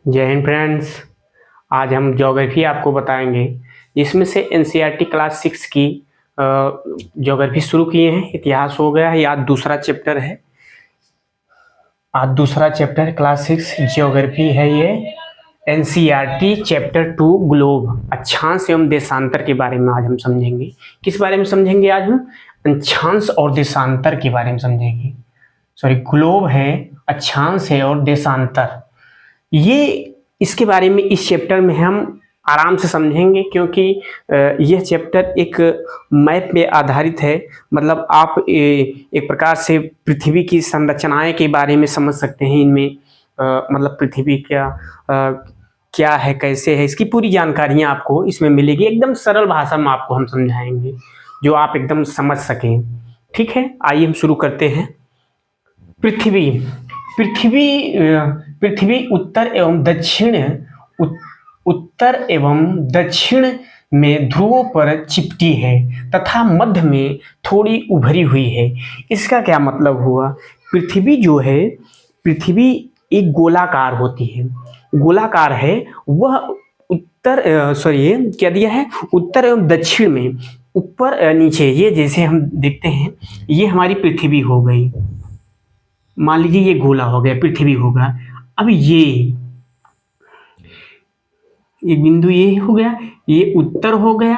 जय हिंद फ्रेंड्स। आज हम ज्योग्राफी आपको बताएंगे, जिसमें से एनसीईआरटी क्लास 6 की ज्योग्राफी शुरू किए हैं। इतिहास हो गया है, आज दूसरा चैप्टर है। क्लास 6 ज्योग्राफी है ये। एनसीईआरटी चैप्टर 2 ग्लोब, अक्षांश एवं देशांतर के बारे में आज हम समझेंगे। किस बारे में समझेंगे आज हम? अक्षांश और देशांतर के बारे में समझेंगे। सॉरी, ग्लोब है, अक्षांश है और देशांतर। ये इसके बारे में इस चैप्टर में हम आराम से समझेंगे, क्योंकि यह चैप्टर एक मैप पे आधारित है। मतलब आप एक प्रकार से पृथ्वी की संरचनाएं के बारे में समझ सकते हैं इनमें। मतलब पृथ्वी क्या है, कैसे है, इसकी पूरी जानकारियां आपको इसमें मिलेगी। एकदम सरल भाषा में आपको हम समझाएंगे, जो आप एकदम समझ सकें। ठीक है, आइए हम शुरू करते हैं। पृथ्वी पृथ्वी पृथ्वी उत्तर एवं दक्षिण में ध्रुवों पर चिपटी है तथा मध्य में थोड़ी उभरी हुई है। इसका क्या मतलब हुआ? पृथ्वी जो है, पृथ्वी एक गोलाकार होती है, गोलाकार है। वह क्या दिया है? उत्तर एवं दक्षिण में, ऊपर नीचे, ये जैसे हम देखते हैं, ये हमारी पृथ्वी हो गई। मान लीजिए ये गोला हो गया, पृथ्वी होगा। अब ये एक बिंदु ये हो गया, ये उत्तर हो गया,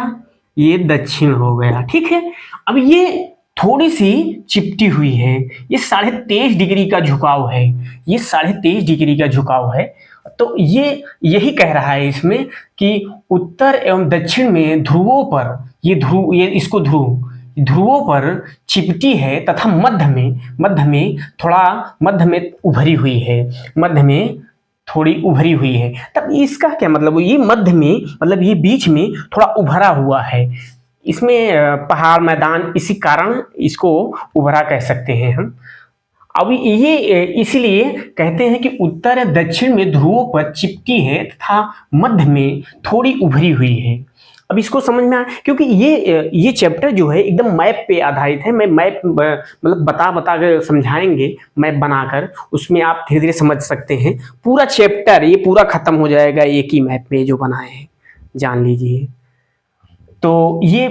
ये दक्षिण हो गया। ठीक है, अब ये थोड़ी सी चिपटी हुई है। ये 23.5 डिग्री का झुकाव है, ये 23.5 डिग्री का झुकाव है। तो ये यही कह रहा है इसमें कि उत्तर एवं दक्षिण में ध्रुवों पर, इसको ध्रुवों पर चिपटी है तथा मध्य में उभरी हुई है, मध्य में थोड़ी उभरी हुई है। तब इसका क्या मतलब? ये मध्य में, मतलब ये बीच में थोड़ा उभरा हुआ है। इसमें पहाड़ मैदान, इसी कारण इसको उभरा कह सकते हैं हम। अब ये इसीलिए कहते हैं कि उत्तर या दक्षिण में ध्रुवों पर चिपटी है तथा मध्य में थोड़ी उभरी हुई है। अब इसको समझ में आया, क्योंकि ये चैप्टर जो है एकदम मैप पे आधारित है। मैं मैप मतलब बता कर समझाएंगे, मैप बनाकर, उसमें आप धीरे धीरे समझ सकते हैं। पूरा चैप्टर ये पूरा खत्म हो जाएगा एक ही मैप में जो बनाए हैं, जान लीजिए। तो ये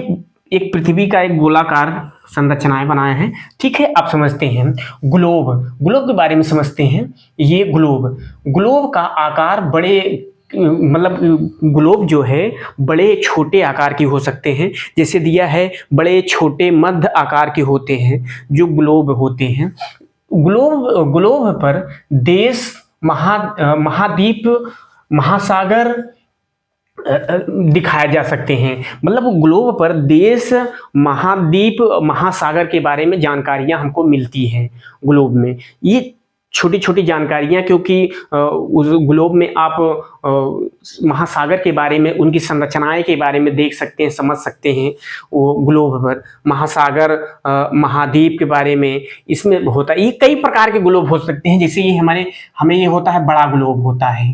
एक पृथ्वी का एक गोलाकार संरचनाएं बनाए हैं। ठीक है, आप समझते हैं। ग्लोब के बारे में समझते हैं। ये ग्लोब का आकार बड़े, मतलब ग्लोब जो है बड़े छोटे आकार की हो सकते हैं। जैसे दिया है, बड़े छोटे मध्य आकार के होते हैं जो ग्लोब होते हैं। ग्लोब पर देश, महाद्वीप, महासागर दिखाए जा सकते हैं। मतलब ग्लोब पर देश, महाद्वीप, महासागर के बारे में जानकारियां हमको मिलती हैं ग्लोब में। ये छोटी छोटी जानकारियां, क्योंकि उस ग्लोब में आप महासागर के बारे में, उनकी संरचनाएं के बारे में देख सकते हैं, समझ सकते हैं। वो ग्लोब पर महासागर, महाद्वीप के बारे में इसमें होता है। ये कई प्रकार के ग्लोब हो सकते हैं। जैसे ये हमें ये होता है, बड़ा ग्लोब होता है।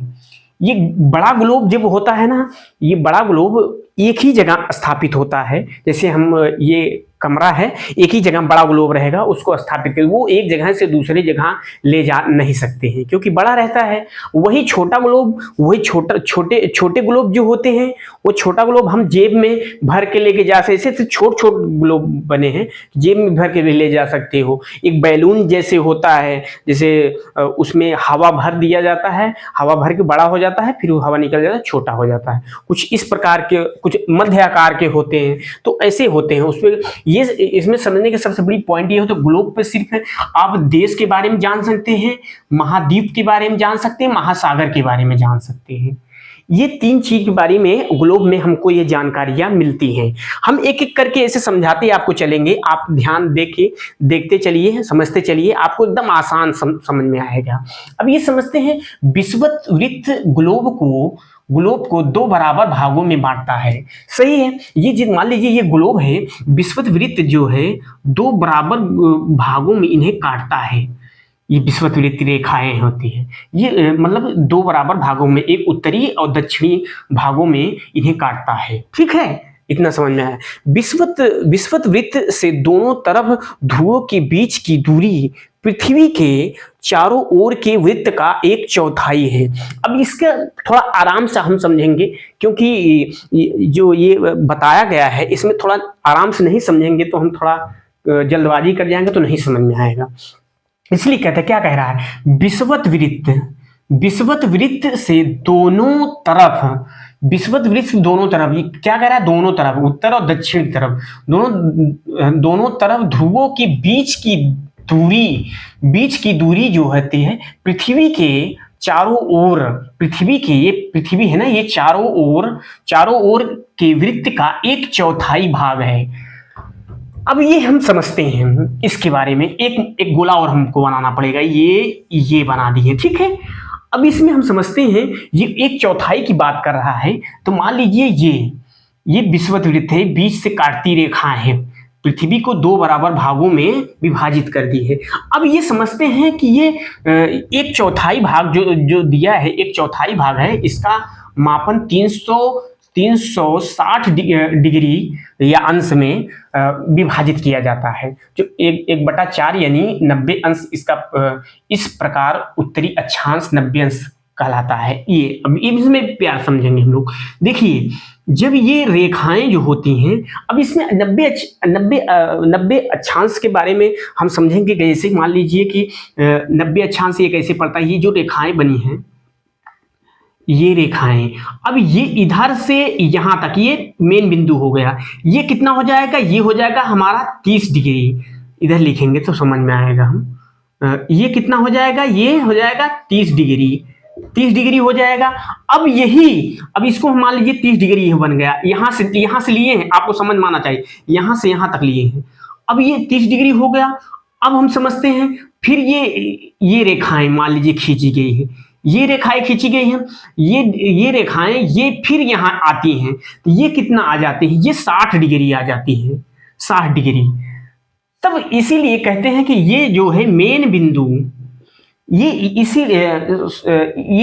ये बड़ा ग्लोब जब होता है ना, ये बड़ा ग्लोब एक ही जगह स्थापित होता है। जैसे हम, ये कमरा है, एक ही जगह बड़ा ग्लोब रहेगा, उसको स्थापित कर, वो एक जगह से दूसरी जगह ले जा नहीं सकते हैं, क्योंकि बड़ा रहता है। वही छोटा ग्लोब, वही छोटे ग्लोब जो होते हैं, वो छोटा ग्लोब हम जेब में भर के लेके जा सकते। ऐसे छोटे ग्लोब बने हैं, जेब में भर के ले जा सकते हो। एक बैलून जैसे होता है, जैसे उसमें हवा भर दिया जाता है, हवा भर के बड़ा हो जाता है, फिर वो हवा निकल जाता है, छोटा हो जाता है। कुछ इस प्रकार के, कुछ मध्य आकार के होते हैं। तो ऐसे होते हैं उसमें। ये इसमें समझने की सबसे बड़ी पॉइंट ये हो, तो ग्लोब पे सिर्फ आप देश के बारे में जान सकते हैं, महाद्वीप के बारे में जान सकते हैं, महासागर के बारे में जान सकते हैं। ये 3 चीज के बारे में ग्लोब में हमको ये जानकारियां मिलती हैं। हम एक एक करके ऐसे समझाते आपको चलेंगे, आप ध्यान देखते चलिए, समझते चलिए, आपको एकदम आसान समझ में आएगा। अब ये समझते हैं, विषुववृत्त ग्लोब को 2 बराबर भागों में बांटता है। सही है। ये मान लीजिए ये ग्लोब है, विषुववृत्त जो है 2 बराबर भागों में इन्हें काटता है। ये विषुववृत्त रेखाएं होती है, ये मतलब 2 बराबर भागों में, एक उत्तरी और दक्षिणी भागों में इन्हें काटता है। ठीक है, इतना समझ में आया। विषुवत वृत्त से दोनों तरफ ध्रुवों के बीच की दूरी पृथ्वी के चारों ओर के वृत्त का 1/4 है। अब इसका थोड़ा आराम से हम समझेंगे, क्योंकि जो ये बताया गया है इसमें थोड़ा आराम से नहीं समझेंगे तो हम थोड़ा जल्दबाजी कर जाएंगे तो नहीं समझ में आएगा। इसलिए कहते क्या कह रहा है, विषुवत वृत्त से दोनों तरफ, विषुवत वृत्त से दोनों तरफ, ये क्या कह रहा है, दोनों तरफ, उत्तर और दक्षिण की तरफ, दोनों तरफ ध्रुवों के बीच की दूरी जो होती है पृथ्वी के चारों ओर, ये पृथ्वी है ना, ये चारों ओर के वृत्त का 1/4 भाग है। अब ये हम समझते हैं इसके बारे में, एक गोला और हमको बनाना पड़ेगा, ये बना दिए, ठीक है। अब इसमें हम समझते हैं ये 1/4 की बात कर रहा है, तो मान लीजिए ये विषुवत वृत्त है, बीच से काटती रेखाएं हैं, पृथ्वी को 2 बराबर भागों में विभाजित कर दी है। अब ये समझते हैं कि ये 1/4 भाग जो दिया है, 1/4 भाग है, इसका मापन 360 डिग्री या अंश में विभाजित किया जाता है, जो 1/4 यानी 90 अंश इसका, इस प्रकार उत्तरी अक्षांश 90 अंश कहलाता है। ये अब इसमें प्यार समझेंगे हम लोग। देखिए जब ये रेखाएं जो होती हैं, अब इसमें 90 अक्षांश के बारे में हम समझेंगे कैसे। मान लीजिए कि 90 अक्षांश ये कैसे पड़ता है, ये जो रेखाएं बनी हैं, ये रेखाएं, अब ये इधर से यहां तक ये मेन बिंदु हो गया, ये कितना हो जाएगा, ये हो जाएगा हमारा 30 डिग्री, इधर लिखेंगे तो समझ में आएगा हम, ये कितना हो जाएगा, ये हो जाएगा 30 डिग्री हो जाएगा। अब इसको हम मान लीजिए 30 डिग्री बन गया, यहां से लिए हैं, आपको समझ में आना चाहिए, यहां से यहां तक लिए हैं, अब ये 30 डिग्री हो गया। अब हम समझते हैं फिर ये रेखाएं मान लीजिए खींची गई है, ये रेखाएं खींची गई हैं, ये रेखाएं ये फिर यहां आती हैं, तो ये कितना आ जाती है, ये 60 डिग्री आ जाती है, 60 डिग्री। तब इसीलिए कहते हैं कि ये जो है मेन बिंदु, ये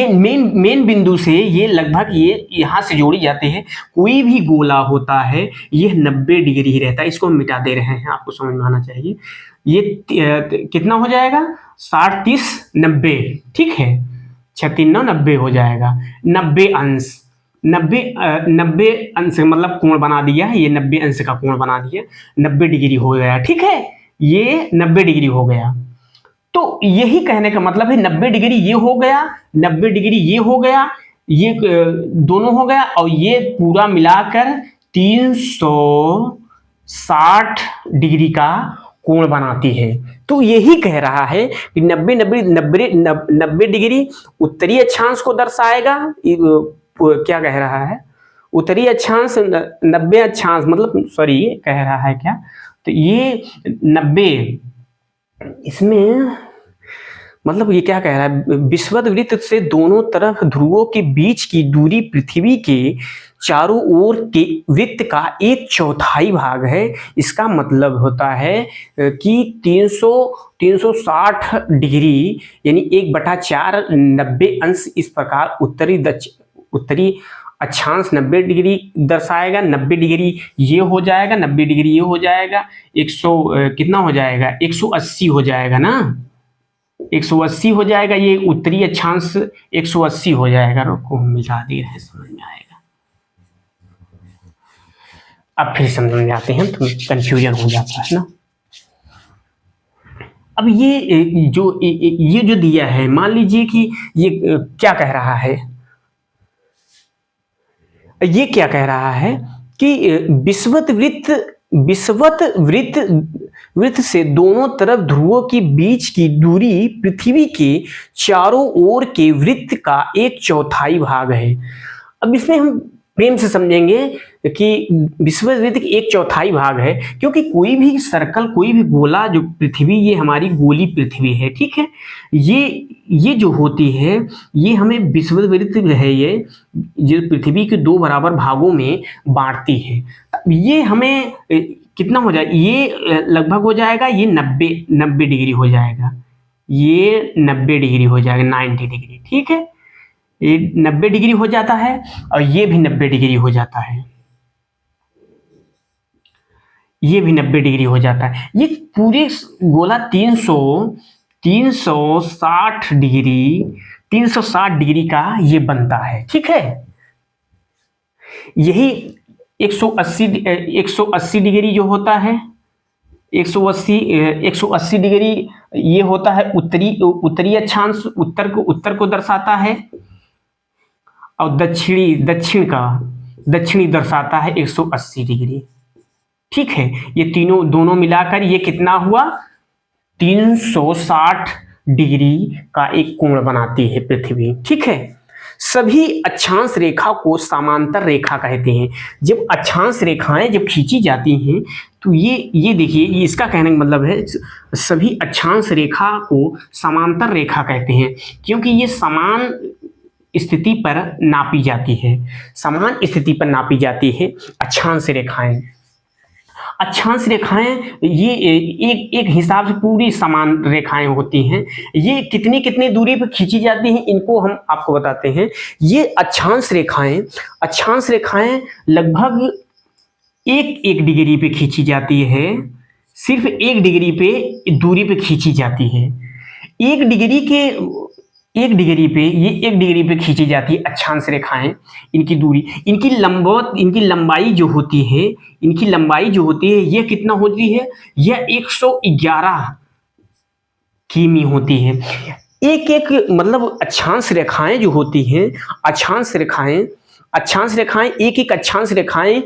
मेन बिंदु से ये लगभग ये यहां से जोड़ी जाते हैं। कोई भी गोला होता है ये 90 डिग्री ही रहता है, इसको हम मिटा दे रहे हैं, आपको समझ में आना चाहिए। ये कितना हो जाएगा, 60 30 90, ठीक है, 36 9 90 हो जाएगा, 90 अंश, 90 अंश मतलब कोण बना दिया, ये 90 अंश का कोण बना दिया, 90 डिग्री हो गया, ठीक है, ये 90 डिग्री हो गया। तो यही कहने का मतलब है 90 डिग्री ये हो गया, 90 डिग्री ये हो गया, ये दोनों हो गया, और ये पूरा मिलाकर 360 डिग्री का कोण बनाती है। तो यही कह रहा है कि 90 डिग्री उत्तरी अक्षांश को दर्शाएगा। क्या कह रहा है, उत्तरी अक्षांश 90 अक्षांश मतलब सॉरी कह रहा है क्या, तो ये 90 इसमें मतलब ये क्या कह रहा है, विषुवत वृत्त से दोनों तरफ ध्रुवों के बीच की दूरी पृथ्वी के चारों ओर के वृत्त का 1/4 भाग है। इसका मतलब होता है कि 360 डिग्री यानी 1/4 90 अंश, इस प्रकार उत्तरी अक्षांश 90 डिग्री दर्शाएगा। 90 डिग्री ये हो जाएगा, 90 डिग्री ये हो जाएगा, 100 कितना हो जाएगा, 180 हो जाएगा ना, 180 हो जाएगा, ये उत्तरी अक्षांश 180 हो जाएगा। रुको हम मिला दे रहे हैं, समझ में आएगा। अब फिर समझ में आते हैं तो कंफ्यूजन हो जाता है ना। अब ये जो दिया है, मान लीजिए कि ये क्या कह रहा है, ये क्या कह रहा है कि विषुवत वृत्त से दोनों तरफ ध्रुवों के बीच की दूरी पृथ्वी के चारों ओर के वृत्त का 1/4 भाग है। अब इसमें हम प्रेम से समझेंगे कि विषुवत वृत्त की 1/4 भाग है, क्योंकि कोई भी सर्कल, कोई भी गोला, जो पृथ्वी, ये हमारी गोली पृथ्वी है, ठीक है, ये जो होती है ये हमें विषुवत वृत्त है, ये जो पृथ्वी के 2 बराबर भागों में बांटती है। ये हमें कितना हो जाए, ये लगभग हो जाएगा, ये 90 डिग्री हो जाएगा, ये 90 डिग्री हो जाएगा, 90 डिग्री, ठीक है, ये 90 डिग्री हो जाता है, और ये भी 90 डिग्री हो जाता है। ये भी 90 डिग्री हो जाता है। ये पूरे गोला 360 डिग्री 360 डिग्री का ये बनता है, ठीक है। यही 180 डिग्री जो होता है, 180 डिग्री ये होता है उत्तरी अक्षांश, उत्तर को दर्शाता है, और दक्षिणी दर्शाता है 180 डिग्री, ठीक है। ये तीनों दोनों मिलाकर ये कितना हुआ, 360 डिग्री का एक कोण बनाती है पृथ्वी, ठीक है। सभी अक्षांश रेखा को समांतर रेखा कहते हैं। जब अक्षांश रेखाएं जब खींची जाती हैं तो ये देखिए, इसका कहने का मतलब है सभी अक्षांश रेखा को समांतर रेखा कहते हैं, क्योंकि ये समान स्थिति पर नापी जाती है, समान स्थिति पर नापी जाती है अक्षांश रेखाएं। अक्षांश रेखाएं ये एक हिसाब से पूरी समान रेखाएं होती हैं। ये कितनी दूरी पर खींची जाती हैं, इनको हम आपको बताते हैं। ये अक्षांश रेखाएं लगभग एक डिग्री पे खींची जाती है, सिर्फ 1 डिग्री पे दूरी पे खींची जाती है। 1 डिग्री पे खींची जाती है अक्षांश रेखाएं। इनकी दूरी, इनकी लंबाई जो होती है, ये कितना होती है, यह 111 किमी होती है। एक मतलब अक्षांश रेखाएं जो होती हैं, अक्षांश रेखाएं एक अक्षांश रेखाएं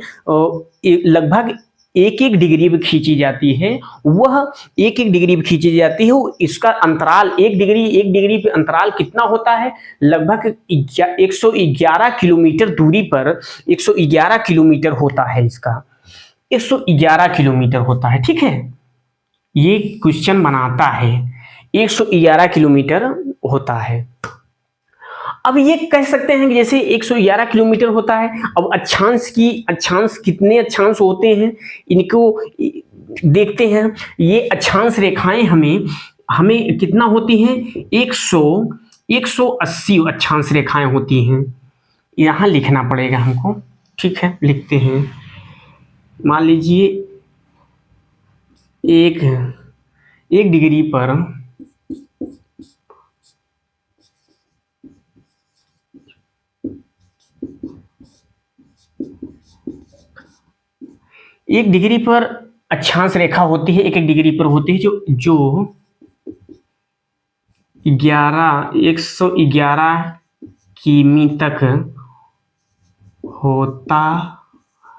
लगभग एक डिग्री पे खींची जाती है। वह एक डिग्री पे खींची जाती है। इसका अंतराल एक डिग्री पे अंतराल कितना होता है, लगभग 111 किलोमीटर दूरी पर 111 किलोमीटर होता है। इसका 111 किलोमीटर होता है, ठीक है। ये क्वेश्चन बनाता है 111 किलोमीटर होता है। अब ये कह सकते हैं कि जैसे 111 किलोमीटर होता है, अब अक्षांश कितने अक्षांश होते हैं इनको देखते हैं। ये अक्षांश रेखाएं हमें कितना होती हैं, 180 अक्षांश रेखाएं होती हैं। यहाँ लिखना पड़ेगा हमको, ठीक है, लिखते हैं। मान लीजिए एक डिग्री पर 1 डिग्री पर अक्षांश रेखा होती है, 1 डिग्री पर होती है जो 111 किमी तक होता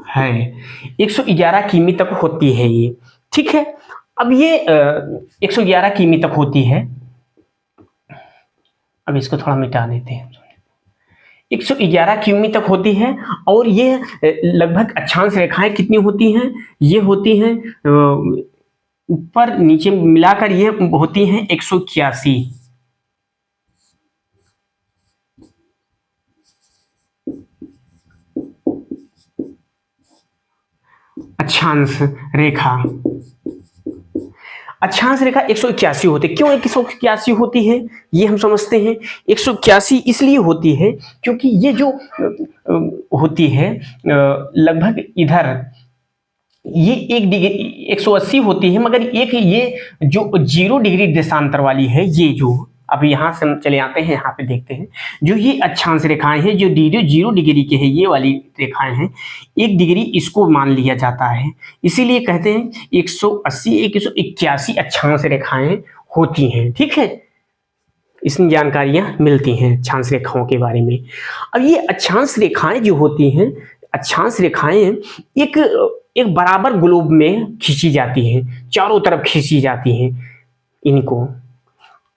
है। 111 किमी तक होती है ये, ठीक है। अब ये 111 किमी तक होती है। अब इसको थोड़ा मिटा देते हैं। 111 किमी तक होती है, और ये लगभग अक्षांश रेखाएं कितनी होती हैं, ये होती हैं ऊपर नीचे मिलाकर ये होती हैं 181 अक्षांश रेखा। अक्षांश रेखा 181 होती है। क्यों 181 होती है ये हम समझते हैं। 181 इसलिए होती है क्योंकि ये जो होती है लगभग इधर ये 1 डिग्री 180 होती है, मगर एक ये जो 0 डिग्री देशांतर वाली है, ये जो अब यहाँ से हम चले आते हैं, यहाँ पे देखते हैं जो ये अक्षांश रेखाएं हैं जो 0 डिग्री के हैं, ये वाली रेखाएं हैं, 1 डिग्री इसको मान लिया जाता है। इसीलिए कहते हैं 180 181 अक्षांश रेखाएं होती हैं, ठीक है। इसमें जानकारियां मिलती हैं अक्षांश रेखाओं के बारे में। अब ये अक्षांश रेखाएं जो होती हैं, अक्षांश रेखाएं एक बराबर ग्लोब में खींची जाती हैं, चारों तरफ खींची जाती हैं इनको।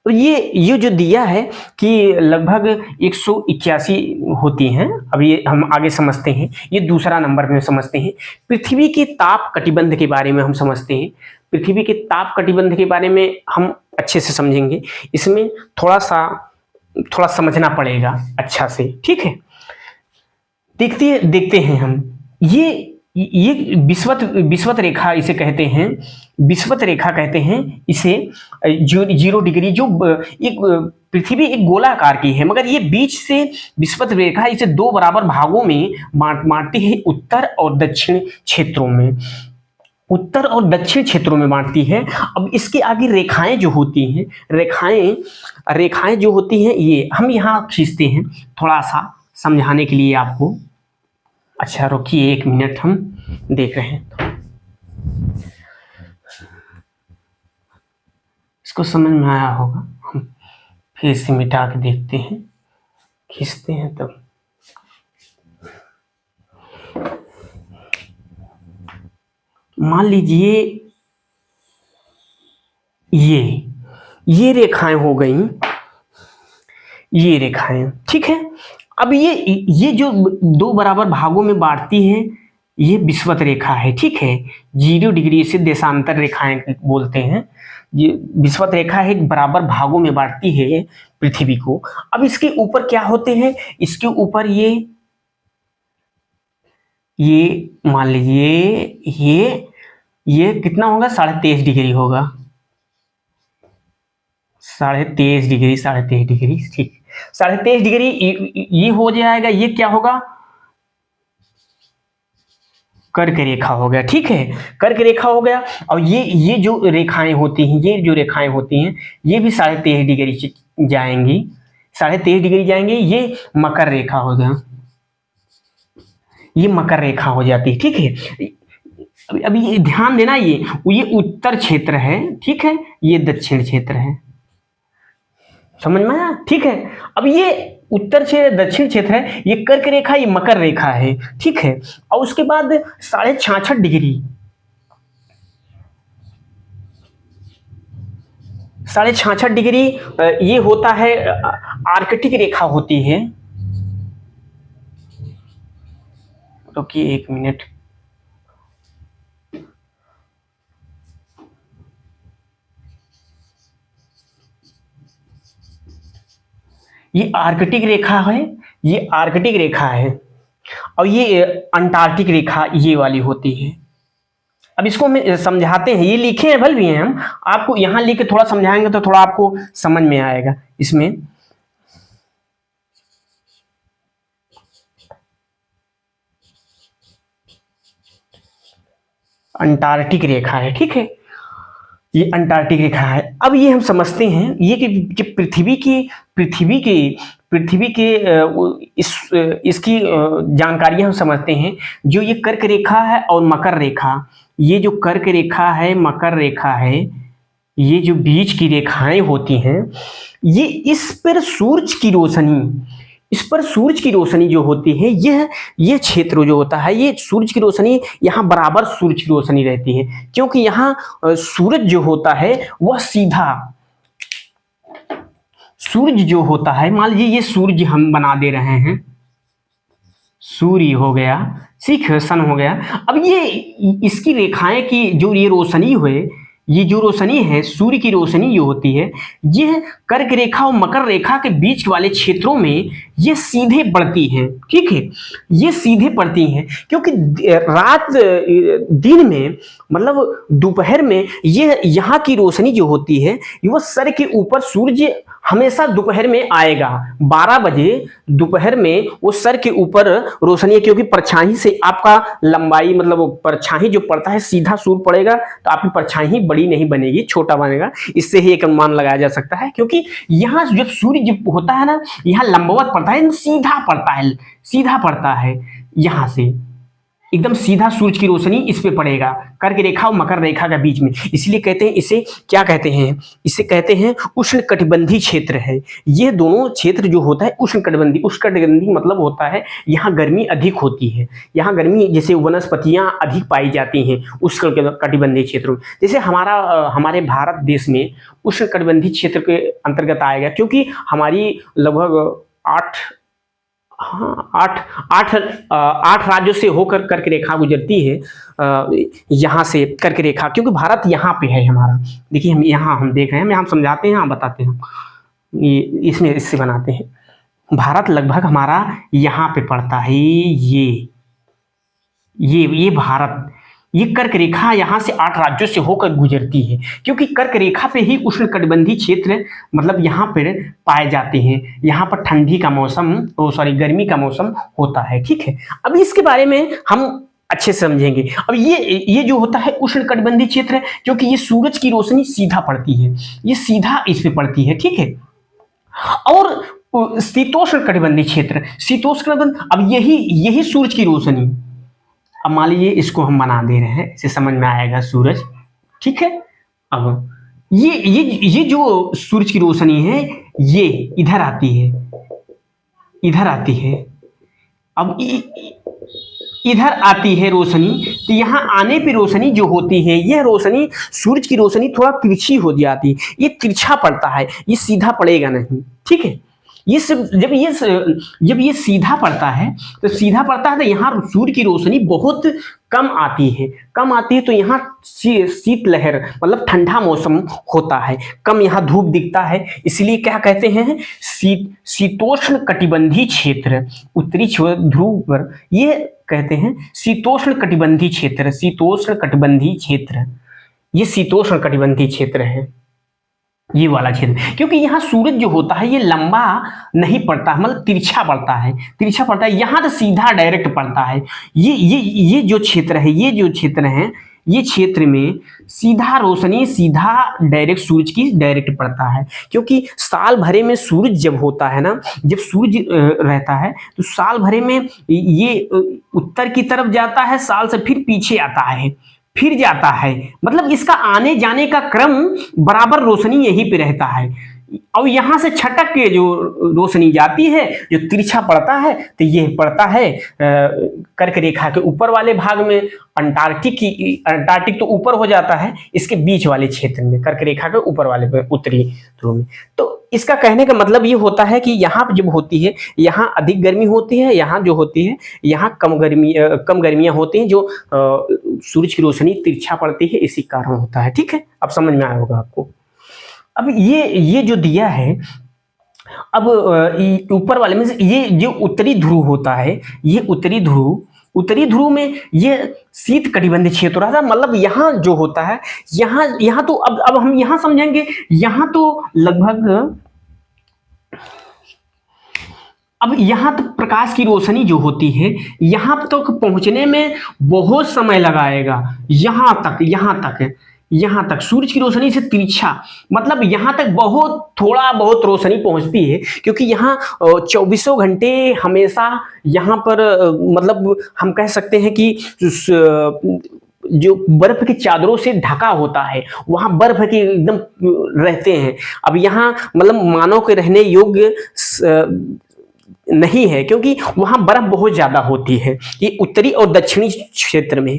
तो ये जो दिया है कि लगभग 181 होती हैं। अब ये हम आगे समझते हैं, ये दूसरा नंबर में समझते हैं। पृथ्वी के ताप कटिबंध के बारे में हम समझते हैं। पृथ्वी के ताप कटिबंध के बारे में हम अच्छे से समझेंगे। इसमें थोड़ा समझना पड़ेगा अच्छा से, ठीक है। देखते हैं हम। ये विषुवत रेखा इसे कहते हैं, विषुवत रेखा कहते हैं इसे। 0 डिग्री जो एक पृथ्वी एक गोलाकार की है, मगर ये बीच से विषुवत रेखा इसे 2 बराबर भागों में बांटती है, उत्तर और दक्षिण क्षेत्रों में। उत्तर और दक्षिण क्षेत्रों में बांटती है। अब इसके आगे रेखाएं जो होती हैं, रेखाएं जो होती हैं, ये हम यहाँ खींचते हैं थोड़ा सा समझाने के लिए आपको। अच्छा रुकिए 1 मिनट, हम देख रहे हैं, इसको समझ में आया होगा। हम फिर से मिटा के देखते हैं, खींचते हैं तब। मान लीजिए ये रेखाएं हो गई, ये रेखाएं, ठीक है। अब ये जो 2 बराबर भागों में बांटती है, ये विषुवत रेखा है, ठीक है। 0 डिग्री से देशांतर रेखाएं बोलते हैं। ये विषुवत रेखा है, बराबर भागों में बांटती है पृथ्वी को। अब इसके ऊपर क्या होते हैं, इसके ऊपर ये मान लीजिए ये कितना होगा, 23.5 डिग्री होगा, 23.5 डिग्री, 23.5 डिग्री, ठीक, 23.5 डिग्री ये हो जाएगा। ये क्या होगा, कर्क रेखा हो गया, ठीक है, कर्क रेखा हो गया। और ये जो रेखाएं होती हैं, ये भी 23.5 डिग्री जाएंगी, 23.5 डिग्री जाएंगे। ये मकर रेखा हो गया, ये मकर रेखा हो जाती है, ठीक है। अभी ये ध्यान देना, ये उत्तर क्षेत्र है, ठीक है, ये दक्षिण क्षेत्र है, समझ में आया, ठीक है। अब ये उत्तर क्षेत्र दक्षिण क्षेत्र है, ये कर्क रेखा, ये मकर रेखा है, ठीक है। और उसके बाद 66.5 डिग्री, 66.5 डिग्री ये होता है आर्कटिक रेखा होती है। रुकिए 1 मिनट, ये आर्कटिक रेखा है, ये आर्कटिक रेखा है। और ये अंटार्कटिक रेखा ये वाली होती है। अब इसको मैं समझाते हैं, ये लिखे हैं भल भी हैं, हम आपको यहाँ लिख के थोड़ा समझाएंगे तो थोड़ा आपको समझ में आएगा। इसमें अंटार्कटिक रेखा है, ठीक है, ये अंटार्कटिक रेखा है। अब ये हम समझते हैं, ये कि पृथ्वी के इसकी जानकारियां हम समझते हैं। जो ये कर्क रेखा है और मकर रेखा, ये जो कर्क रेखा है, मकर रेखा है, ये जो बीच की रेखाएं होती हैं, ये इस पर सूरज की रोशनी जो होती है, ये क्षेत्र जो होता है, ये सूरज की रोशनी, यहाँ बराबर सूरज की रोशनी रहती है। क्योंकि यहाँ सूरज जो होता है वह सीधा, सूरज जो होता है, मान लीजिए ये सूरज हम बना दे रहे हैं, सूर्य हो गया, ठीक है, सन हो गया। अब ये इसकी रेखाएं की जो ये रोशनी हुए, ये जो रोशनी है, सूर्य की रोशनी जो होती है, यह कर्क रेखा और मकर रेखा के बीच वाले क्षेत्रों में ये सीधे पड़ती हैं, ठीक है, ये सीधे पड़ती हैं। क्योंकि रात दिन में, मतलब दोपहर में, ये यहाँ की रोशनी जो होती है, वो सर के ऊपर, सूर्य हमेशा दोपहर में आएगा, 12 बजे दोपहर में वो सर के ऊपर रोशनी है। क्योंकि परछाई से आपका लंबाई, मतलब परछाई जो पड़ता है, सीधा सूर्य पड़ेगा तो आपकी परछाई बड़ी नहीं बनेगी, छोटा बनेगा। इससे ही एक अनुमान लगाया जा सकता है। क्योंकि यहाँ जब सूर्य जब होता है ना, यहाँ लंबवत पड़ता है, सीधा पड़ता है, यहाँ से एकदम सीधा सूरज की रोशनी इस पे पड़ेगा, कर्क रेखा और मकर रेखा के बीच में। इसलिए कहते हैं, इसे क्या कहते हैं, इसे कहते हैं उष्णकटिबंधीय क्षेत्र है। ये दोनों क्षेत्र जो होता है उष्णकटिबंधीय मतलब होता है यहाँ गर्मी अधिक होती है, यहाँ गर्मी, जैसे वनस्पतियां अधिक पाई जाती हैं उष्णकटिबंधीय क्षेत्रों में। जैसे हमारे भारत देश में उष्णकटिबंधीय क्षेत्र के अंतर्गत आएगा, क्योंकि हमारी लगभग 8 राज्यों से होकर कर्क रेखा गुजरती है, यहाँ से कर्क रेखा। क्योंकि भारत यहाँ पे है हमारा, देखिए हम देख रहे हैं, हम समझाते हैं, हम बताते हैं, ये इसमें इससे बनाते हैं। भारत लगभग हमारा यहाँ पे पड़ता है, ये भारत, ये कर्क रेखा यहाँ से 8 राज्यों से होकर गुजरती है। क्योंकि कर्क रेखा पे ही उष्णकटिबंधीय क्षेत्र, मतलब यहाँ पर पाए जाते हैं। यहाँ पर ठंडी का मौसम, गर्मी का मौसम होता है, ठीक है। अब इसके बारे में हम अच्छे से समझेंगे। अब ये जो होता है उष्णकटिबंधीय क्षेत्र है, क्योंकि ये सूरज की रोशनी सीधा पड़ती है, ये सीधा इस पे पड़ती है, ठीक है। और शीतोष्ण कटिबंधीय क्षेत्र, शीतोष्ण कटिबंध, अब यही यही सूरज की रोशनी, अब मान लीजिए इसको हम बना दे रहे हैं, इसे समझ में आएगा सूरज, ठीक है। अब ये जो सूरज की रोशनी है ये इधर आती है, इधर आती है। अब इधर आती है रोशनी, तो यहाँ आने पे रोशनी जो होती है, यह रोशनी सूरज की रोशनी थोड़ा तिरछी हो जाती है, ये तिरछा पड़ता है, ये सीधा पड़ेगा नहीं, ठीक है। ये सब जब ये सीधा पड़ता है, तो सीधा पड़ता है तो यहाँ सूर्य की रोशनी बहुत कम आती है, कम आती है, तो यहाँ शीत लहर मतलब ठंडा मौसम होता है, कम यहाँ धूप दिखता है, इसलिए क्या कहते हैं, शीतोष्ण कटिबंधीय क्षेत्र, उत्तरी ध्रुव पर ये कहते हैं शीतोष्ण कटिबंधीय क्षेत्र, शीतोष्ण कटिबंधीय क्षेत्र, ये शीतोष्ण कटिबंधीय क्षेत्र है, ये वाला क्षेत्र। क्योंकि यहाँ सूरज जो होता है ये लंबा नहीं पड़ता, मतलब तिरछा पड़ता है, तिरछा पड़ता है, यहाँ तो सीधा डायरेक्ट पड़ता है। ये जो क्षेत्र है, ये जो क्षेत्र है, ये क्षेत्र में सीधा रोशनी सीधा डायरेक्ट सूरज की डायरेक्ट पड़ता है। क्योंकि साल भरे में सूरज जब होता है ना, जब सूरज रहता है तो साल भरे में ये उत्तर की तरफ जाता है, साल से फिर पीछे आता है, फिर जाता है, मतलब इसका आने जाने का क्रम बराबर रोशनी यहीं पे रहता है। और यहां से छटक के जो रोशनी जाती है, जो तिरछा पड़ता है, तो ये पड़ता है कर्क रेखा के ऊपर वाले भाग में, अंटार्कटिक तो ऊपर हो जाता है, इसके बीच वाले क्षेत्र में, कर्क रेखा के ऊपर वाले उत्तरी ध्रुव में। तो इसका कहने का मतलब ये होता है कि यहाँ जब होती है, यहाँ अधिक गर्मी होती है, यहाँ जो होती है यहाँ कम गर्मियाँ होती हैं, जो सूरज की रोशनी तिरछा पड़ती है, इसी कारण होता है, ठीक है। अब समझ में आया होगा आपको। अब ये जो दिया है, अब ऊपर वाले में ये जो उत्तरी ध्रुव होता है, ये उत्तरी ध्रुव में ये शीत कटिबंधीय क्षेत्र रहा था, मतलब यहाँ जो होता है, यहाँ तो अब हम यहाँ समझेंगे, यहाँ तो लगभग, अब यहाँ तक प्रकाश की रोशनी जो होती है, यहाँ तक पहुंचने में बहुत समय लगाएगा, यहाँ तक सूरज की रोशनी से तिरछा, मतलब यहाँ तक थोड़ा बहुत रोशनी पहुंचती है, क्योंकि यहाँ 24 घंटे हमेशा यहाँ पर मतलब हम कह सकते हैं कि जो बर्फ की चादरों से ढका होता है, वहां बर्फ के एकदम रहते हैं। अब यहाँ मतलब मानव के रहने योग्य नहीं है, क्योंकि वहां बर्फ बहुत ज्यादा होती है। ये उत्तरी और दक्षिणी क्षेत्र में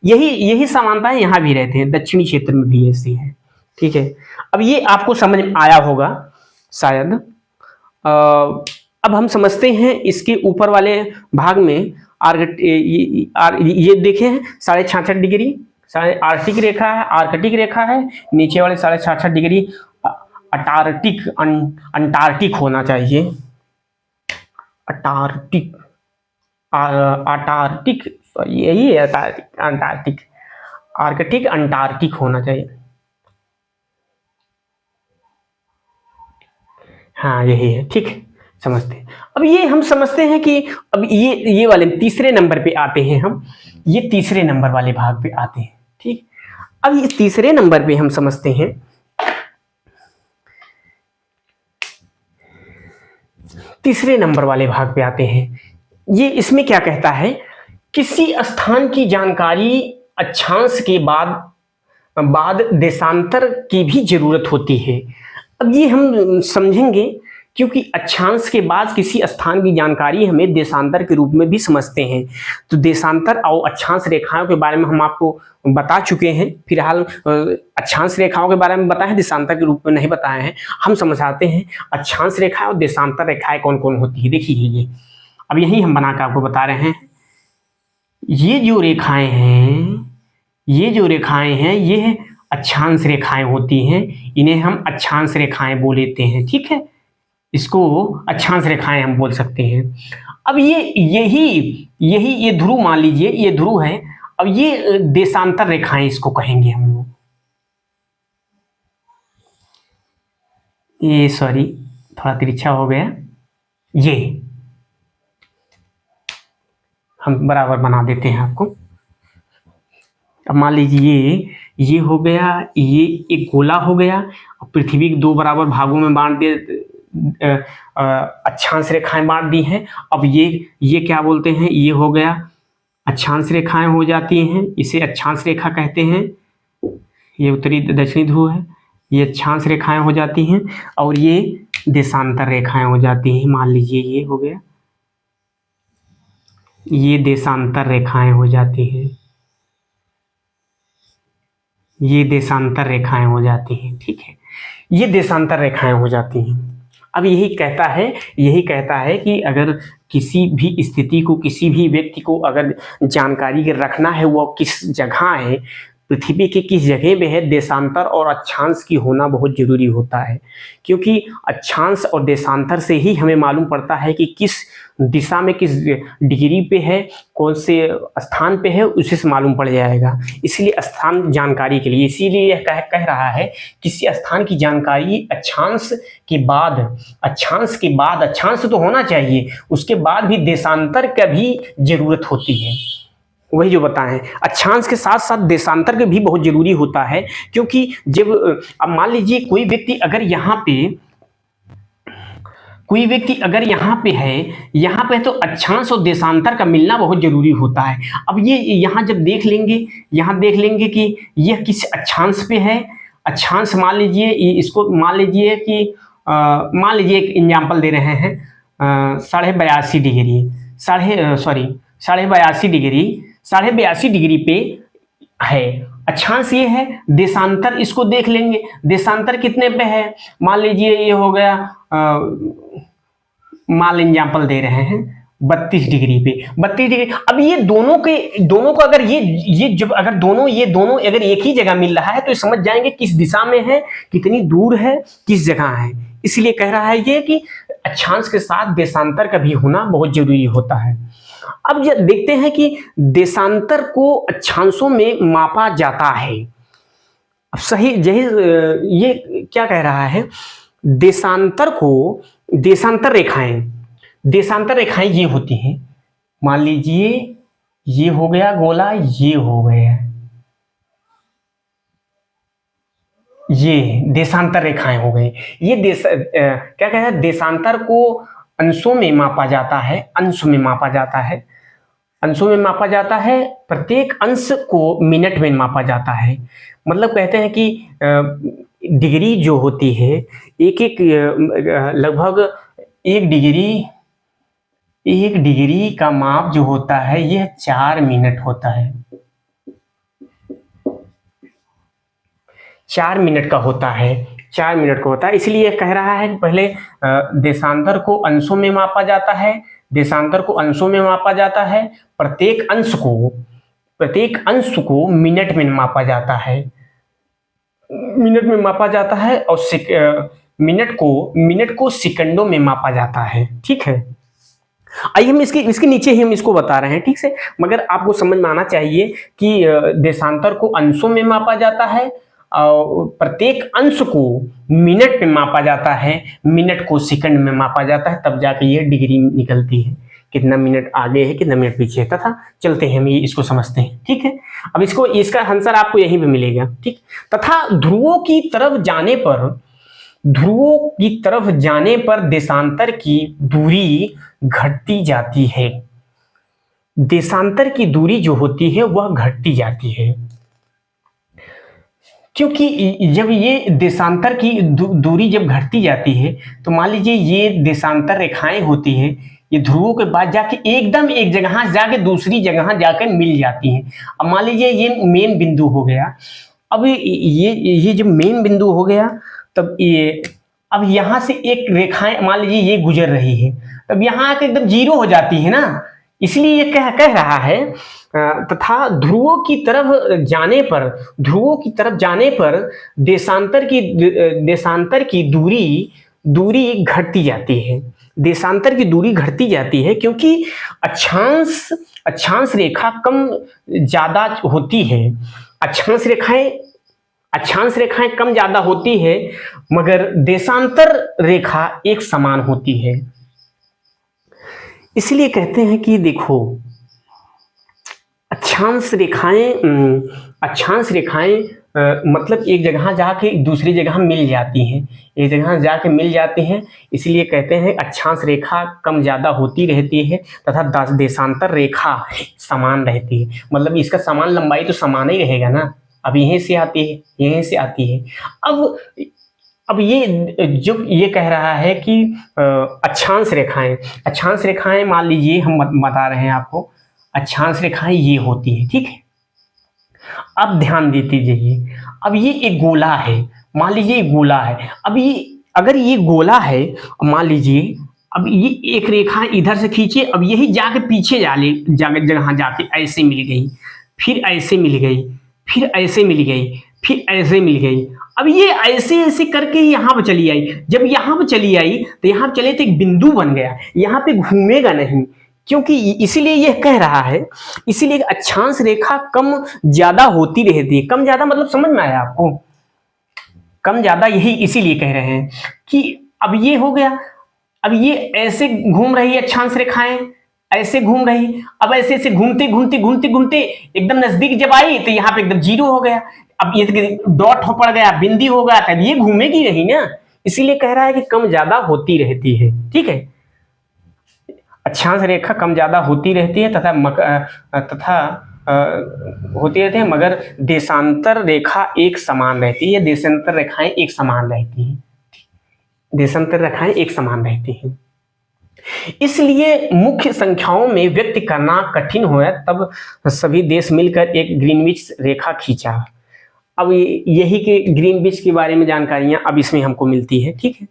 यही समानताएं यहाँ भी रहते हैं, दक्षिणी क्षेत्र में भी ऐसी है, ठीक है। अब ये आपको समझ में आया होगा शायद। अब हम समझते हैं इसके ऊपर वाले भाग में ये देखे हैं 66.5 डिग्री आर्कटिक रेखा है, आर्कटिक रेखा है, नीचे वाले 66.5 डिग्री अंटार्कटिक होना चाहिए, यही है अंटार्कटिक होना चाहिए, हाँ यही है, ठीक है, समझते हैं। अब ये हम समझते हैं कि अब ये वाले तीसरे नंबर पे आते हैं हम, ये तीसरे नंबर वाले भाग पे आते हैं, ठीक। अब ये तीसरे नंबर पे हम समझते हैं, तीसरे नंबर वाले भाग पे आते हैं। ये इसमें क्या कहता है, किसी स्थान की जानकारी अक्षांश के बाद देशांतर की भी जरूरत होती है। अब ये हम समझेंगे, क्योंकि अक्षांश के बाद किसी स्थान की जानकारी हमें देशांतर के रूप में भी समझते हैं। तो देशांतर और अक्षांश रेखाओं के बारे में हम आपको बता चुके हैं, फिलहाल अक्षांश रेखाओं के बारे में बताए, देशांतर के रूप में नहीं बताए हैं। हम समझाते हैं अक्षांश रेखाएं और देशांतर रेखाएं कौन कौन होती है। देखिए ये अब यही हम बना कर आपको बता रहे हैं। ये जो रेखाएं हैं ये अक्षांश रेखाएं होती हैं, इन्हें हम अक्षांश रेखाएं बोल लेते हैं, ठीक है। इसको अक्षांश रेखाएं हम बोल सकते हैं। अब ये ध्रुव मान लीजिए, ये ध्रुव है। अब ये देशांतर रेखाएं इसको कहेंगे हम लोग। ये सॉरी थोड़ा तिरछा हो गया, ये हम बराबर बना देते हैं आपको। अब मान लीजिए ये हो गया, ये एक गोला हो गया और पृथ्वी के दो बराबर भागों में बांट दे, अक्षांश रेखाएं बांट दी हैं। अब ये क्या बोलते हैं, ये हो गया अक्षांश रेखाएं हो जाती हैं, इसे अक्षांश रेखा कहते हैं। ये उत्तरी दक्षिणी ध्रुव है, ये अक्षांश रेखाएं हो जाती हैं और ये देशांतर रेखाएं हो जाती हैं। मान लीजिए ये हो गया, ये देशांतर रेखाएं हो जाती हैं, ये देशांतर रेखाएं हो जाती हैं, ठीक है, ये देशांतर रेखाएं हो जाती हैं। अब यही कहता है कि अगर किसी भी स्थिति को, किसी भी व्यक्ति को अगर जानकारी रखना है वो किस जगह है, पृथ्वी के किस जगह में है, देशांतर और अक्षांश की होना बहुत जरूरी होता है। क्योंकि अक्षांश और देशांतर से ही हमें मालूम पड़ता है कि किस दिशा में, किस डिग्री पे है, कौन से स्थान पे है, उसी से मालूम पड़ जाएगा। इसलिए स्थान जानकारी के लिए, इसीलिए यह कह रहा है किसी स्थान की जानकारी अक्षांश के बाद, अक्षांश तो होना चाहिए, उसके बाद भी देशांतर का भी जरूरत होती है। वही जो बताएं, अक्षांश के साथ साथ देशांतर के भी बहुत जरूरी होता है। क्योंकि जब अब मान लीजिए कोई व्यक्ति अगर यहाँ पे है, यहाँ पे तो अक्षांश और देशांतर का मिलना बहुत जरूरी होता है। अब ये यहाँ जब देख लेंगे कि यह किस अक्षांश पे है। अक्षांश मान लीजिए, इसको मान लीजिए कि मान लीजिए एक एग्जाम्पल दे रहे हैं, 82.5 डिग्री, 82.5 डिग्री पे है। अक्षांश ये है, देशांतर इसको देख लेंगे, देशांतर कितने पे है, मान लीजिए ये हो गया, मान एग्जाम्पल दे रहे हैं 32 डिग्री पे, 32 डिग्री। अब ये दोनों को अगर ये जब अगर दोनों अगर एक ही जगह मिल रहा है तो समझ जाएंगे किस दिशा में है, कितनी दूर है, किस जगह है। इसलिए कह रहा है ये कि अक्षांश के साथ देशांतर का भी होना बहुत जरूरी होता है। अब ये देखते हैं कि देशांतर को अक्षांशों में मापा जाता है। अब सही ये क्या कह रहा है, देशांतर रेखाएं ये होती हैं। मान लीजिए ये हो गया गोला, ये हो गया, ये देशांतर रेखाएं हो गई। ये क्या कहते हैं, देशांतर को अंशों में मापा जाता है, प्रत्येक अंश को मिनट में मापा जाता है। मतलब कहते हैं कि डिग्री जो होती है, लगभग एक डिग्री का माप जो होता है यह 4 मिनट होता है, 4 मिनट का होता है, 4 मिनट का होता है। इसलिए कह रहा है कि पहले देशांतर को अंशों में मापा जाता है, प्रत्येक अंश को मिनट में मापा जाता है, और मिनट को सेकंडों में मापा जाता है। ठीक है, आइए हम इसके नीचे ही हम इसको बता रहे हैं, ठीक से, मगर आपको समझ में आना चाहिए कि देशांतर को अंशों में मापा जाता है और प्रत्येक अंश को मिनट में मापा जाता है, मिनट को सेकंड में मापा जाता है, तब जाके ये डिग्री निकलती है, कितना मिनट आगे है, कितना मिनट पीछे है। तथा चलते हैं हम इसको समझते हैं। ठीक है, अब इसका आंसर आपको यहीं पे मिलेगा। ठीक, तथा ध्रुवों की तरफ जाने पर देशांतर की दूरी घटती जाती है। देशांतर की दूरी जो होती है वह घटती जाती है, क्योंकि जब ये देशांतर की दूरी जब घटती जाती है तो मान लीजिए ये देशांतर रेखाएं होती है, ये ध्रुवों के बाद जाके एकदम एक जगह जाके दूसरी जगह जाकर मिल जाती हैं। अब मान लीजिए ये मेन बिंदु हो गया, अब ये जब मेन बिंदु हो गया तब अब यहाँ से एक रेखाएं मान लीजिए ये गुजर रही है, तब यहाँ आके एकदम जीरो हो जाती है ना। इसलिए ये कह रहा है तथा ध्रुवों की तरफ जाने पर देशांतर की दूरी घटती जाती है। देशांतर की दूरी घटती जाती है क्योंकि अक्षांश रेखा कम ज्यादा होती है। अक्षांश रेखाएं कम ज्यादा होती है, मगर देशांतर रेखा एक समान होती है। इसलिए कहते हैं कि देखो अक्षांश रेखाएं मतलब एक जगह जाके दूसरी जगह मिल जाती हैं, एक जगह जाके मिल जाती हैं, इसलिए कहते हैं अक्षांश रेखा कम ज़्यादा होती रहती है तथा देशांतर रेखा समान रहती है। मतलब इसका समान लंबाई तो समान ही रहेगा ना, अब यहीं से आती है, यहीं से आती है। अब ये जो ये कह रहा है कि अक्षांश रेखाएं मान लीजिए हम बता रहे हैं आपको, अक्षांश रेखाएं ये होती है, ठीक है। अब ध्यान देते जाइए, अब ये एक गोला है, मान लीजिए एक गोला है। अब ये अगर ये गोला है, मान लीजिए अब ये एक रेखा इधर से खींचे, अब यही जाके पीछे जगह जाके ऐसे मिल गई, फिर ऐसे मिल गई, फिर ऐसे मिल गई, फिर ऐसे मिल गई। अब ये ऐसे ऐसे करके यहाँ पे चली आई, जब यहाँ पे चली आई तो यहाँ पे चले तो एक बिंदु बन गया, यहाँ पे घूमेगा नहीं, क्योंकि इसीलिए यह कह रहा है, इसीलिए अक्षांश रेखा कम ज्यादा होती रहती है। कम ज्यादा मतलब समझ में आया आपको, कम ज्यादा यही इसीलिए कह रहे हैं कि अब ये हो गया, अब ये ऐसे घूम रही है अक्षांश रेखाएं, ऐसे घूम रही, अब ऐसे ऐसे घूमते घूमते घूमते घूमते एकदम नजदीक जब आई तो यहाँ पे एकदम जीरो हो गया, अब ये डॉट हो पड़ गया, बिंदी हो गया, तब ये घूमेगी नहीं ना, इसीलिए कह रहा है कि कम ज्यादा होती रहती है, ठीक है। अक्षांश रेखा कम ज्यादा होती रहती है तथा होती रहती है, मगर देशांतर रेखा एक समान रहती है, देशांतर रेखाएं एक समान रहती हैं, देशांतर रेखाएं एक समान रहती हैं। इसलिए मुख्य संख्याओं में व्यक्त करना कठिन हुआ, तब सभी देश मिलकर एक ग्रीनविच रेखा खींचा। अब यही के ग्रीनविच के बारे में जानकारियां अब इसमें हमको मिलती है, ठीक है।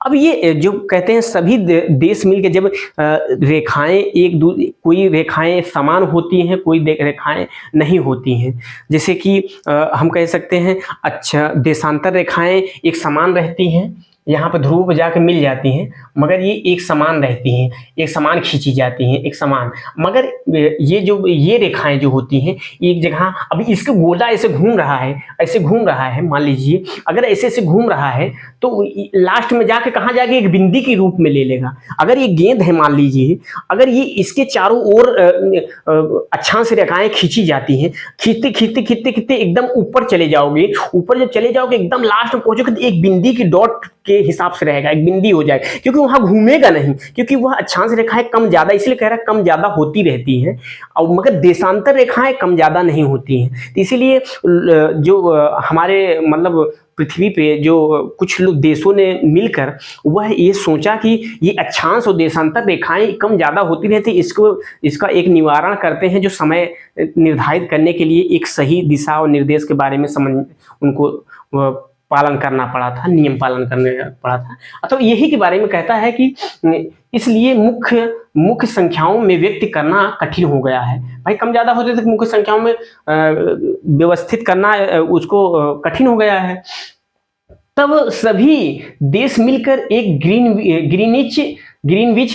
अब ये जो कहते हैं सभी देश मिलकर जब रेखाएं कोई रेखाएं समान होती हैं, कोई रेखाएं नहीं होती हैं, जैसे कि हम कह सकते हैं अच्छा देशांतर रेखाएं एक समान रहती हैं, यहाँ पर ध्रुव पर जाकर मिल जाती हैं, मगर ये एक समान रहती हैं, एक समान खींची जाती हैं, एक समान। मगर ये रेखाएं जो होती हैं एक जगह, अभी इसका गोला ऐसे घूम रहा है, ऐसे घूम रहा है, मान लीजिए अगर ऐसे ऐसे घूम रहा है तो लास्ट में जाके कहाँ जाके एक बिंदी के रूप में ले लेगा। अगर ये गेंद है मान लीजिए, अगर ये इसके चारों ओर अक्षांश रेखाएं खींची जाती हैं, खींचते खींचते खींचते खींचते एकदम ऊपर चले जाओगे, ऊपर जब चले जाओगे एकदम लास्ट में पहुंचोगे तो एक बिंदी की डॉट के हिसाब से रहेगा, एक बिंदी हो जाएगा, क्योंकि वहां घूमेगा नहीं, क्योंकि वह अक्षांश रेखाएं कम ज्यादा, इसलिए कह रहा है कम ज्यादा होती रहती हैं, और मगर देशांतर रेखाएं कम ज्यादा नहीं होती हैं। तो इसीलिए जो हमारे मतलब पृथ्वी पे जो कुछ लोग देशों ने मिलकर वह ये सोचा कि ये अक्षांश और देशांतर रेखाएं कम ज्यादा होती रहती, इसका एक निवारण करते हैं, जो समय निर्धारित करने के लिए एक सही दिशा और निर्देश के बारे में उनको पालन करना पड़ा था, नियम पालन करने पड़ा था। तो यही के बारे में कहता है कि इसलिए मुख्य संख्याओं में व्यक्त करना कठिन हो गया है। भाई कम ज्यादा होते थे, मुख्य संख्याओं में व्यवस्थित करना उसको कठिन हो गया है। तब सभी देश मिलकर एक ग्रीनविच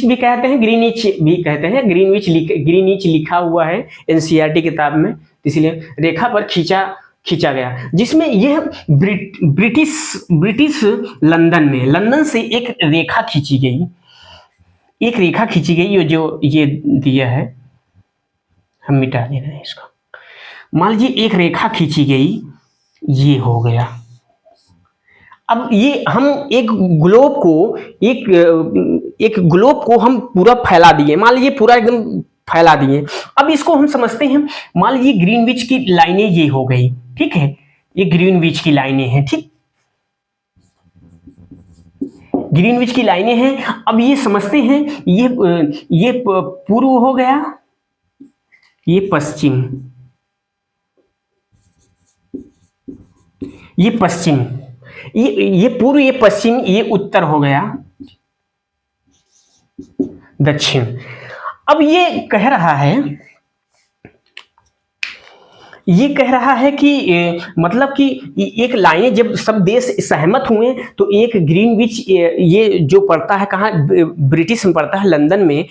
भी कहते हैं, ग्रीनिच भी कहते हैं, ग्रीनिच लिखा हुआ है एनसीईआरटी किताब में, इसलिए रेखा पर खींचा गया, जिसमें यह ब्रिटिश लंदन से एक रेखा खींची गई, जो ये दिया है, हम मिटा दे रहे हैं इसको। मान लीजिए एक रेखा खींची गई, ये हो गया। अब ये हम एक ग्लोब को हम पूरा फैला दिए, मान लीजिए पूरा एकदम फैला दिए। अब इसको हम समझते हैं, मान लीजिए ग्रीनविच की लाइनें ये हो गई, ठीक है, ये ग्रीनविच की लाइनें हैं, ठीक, ग्रीनविच की लाइनें हैं। अब ये समझते हैं, ये पूर्व हो गया, ये पश्चिम, ये पश्चिम, ये पूर्व, ये पश्चिम, ये उत्तर हो गया, दक्षिण। अब ये कह रहा है, ये कह रहा है कि मतलब कि एक लाइनें जब सब देश सहमत हुए तो एक ग्रीनविच ये जो पड़ता है कहाँ, ब्रिटिश में पड़ता है, लंदन में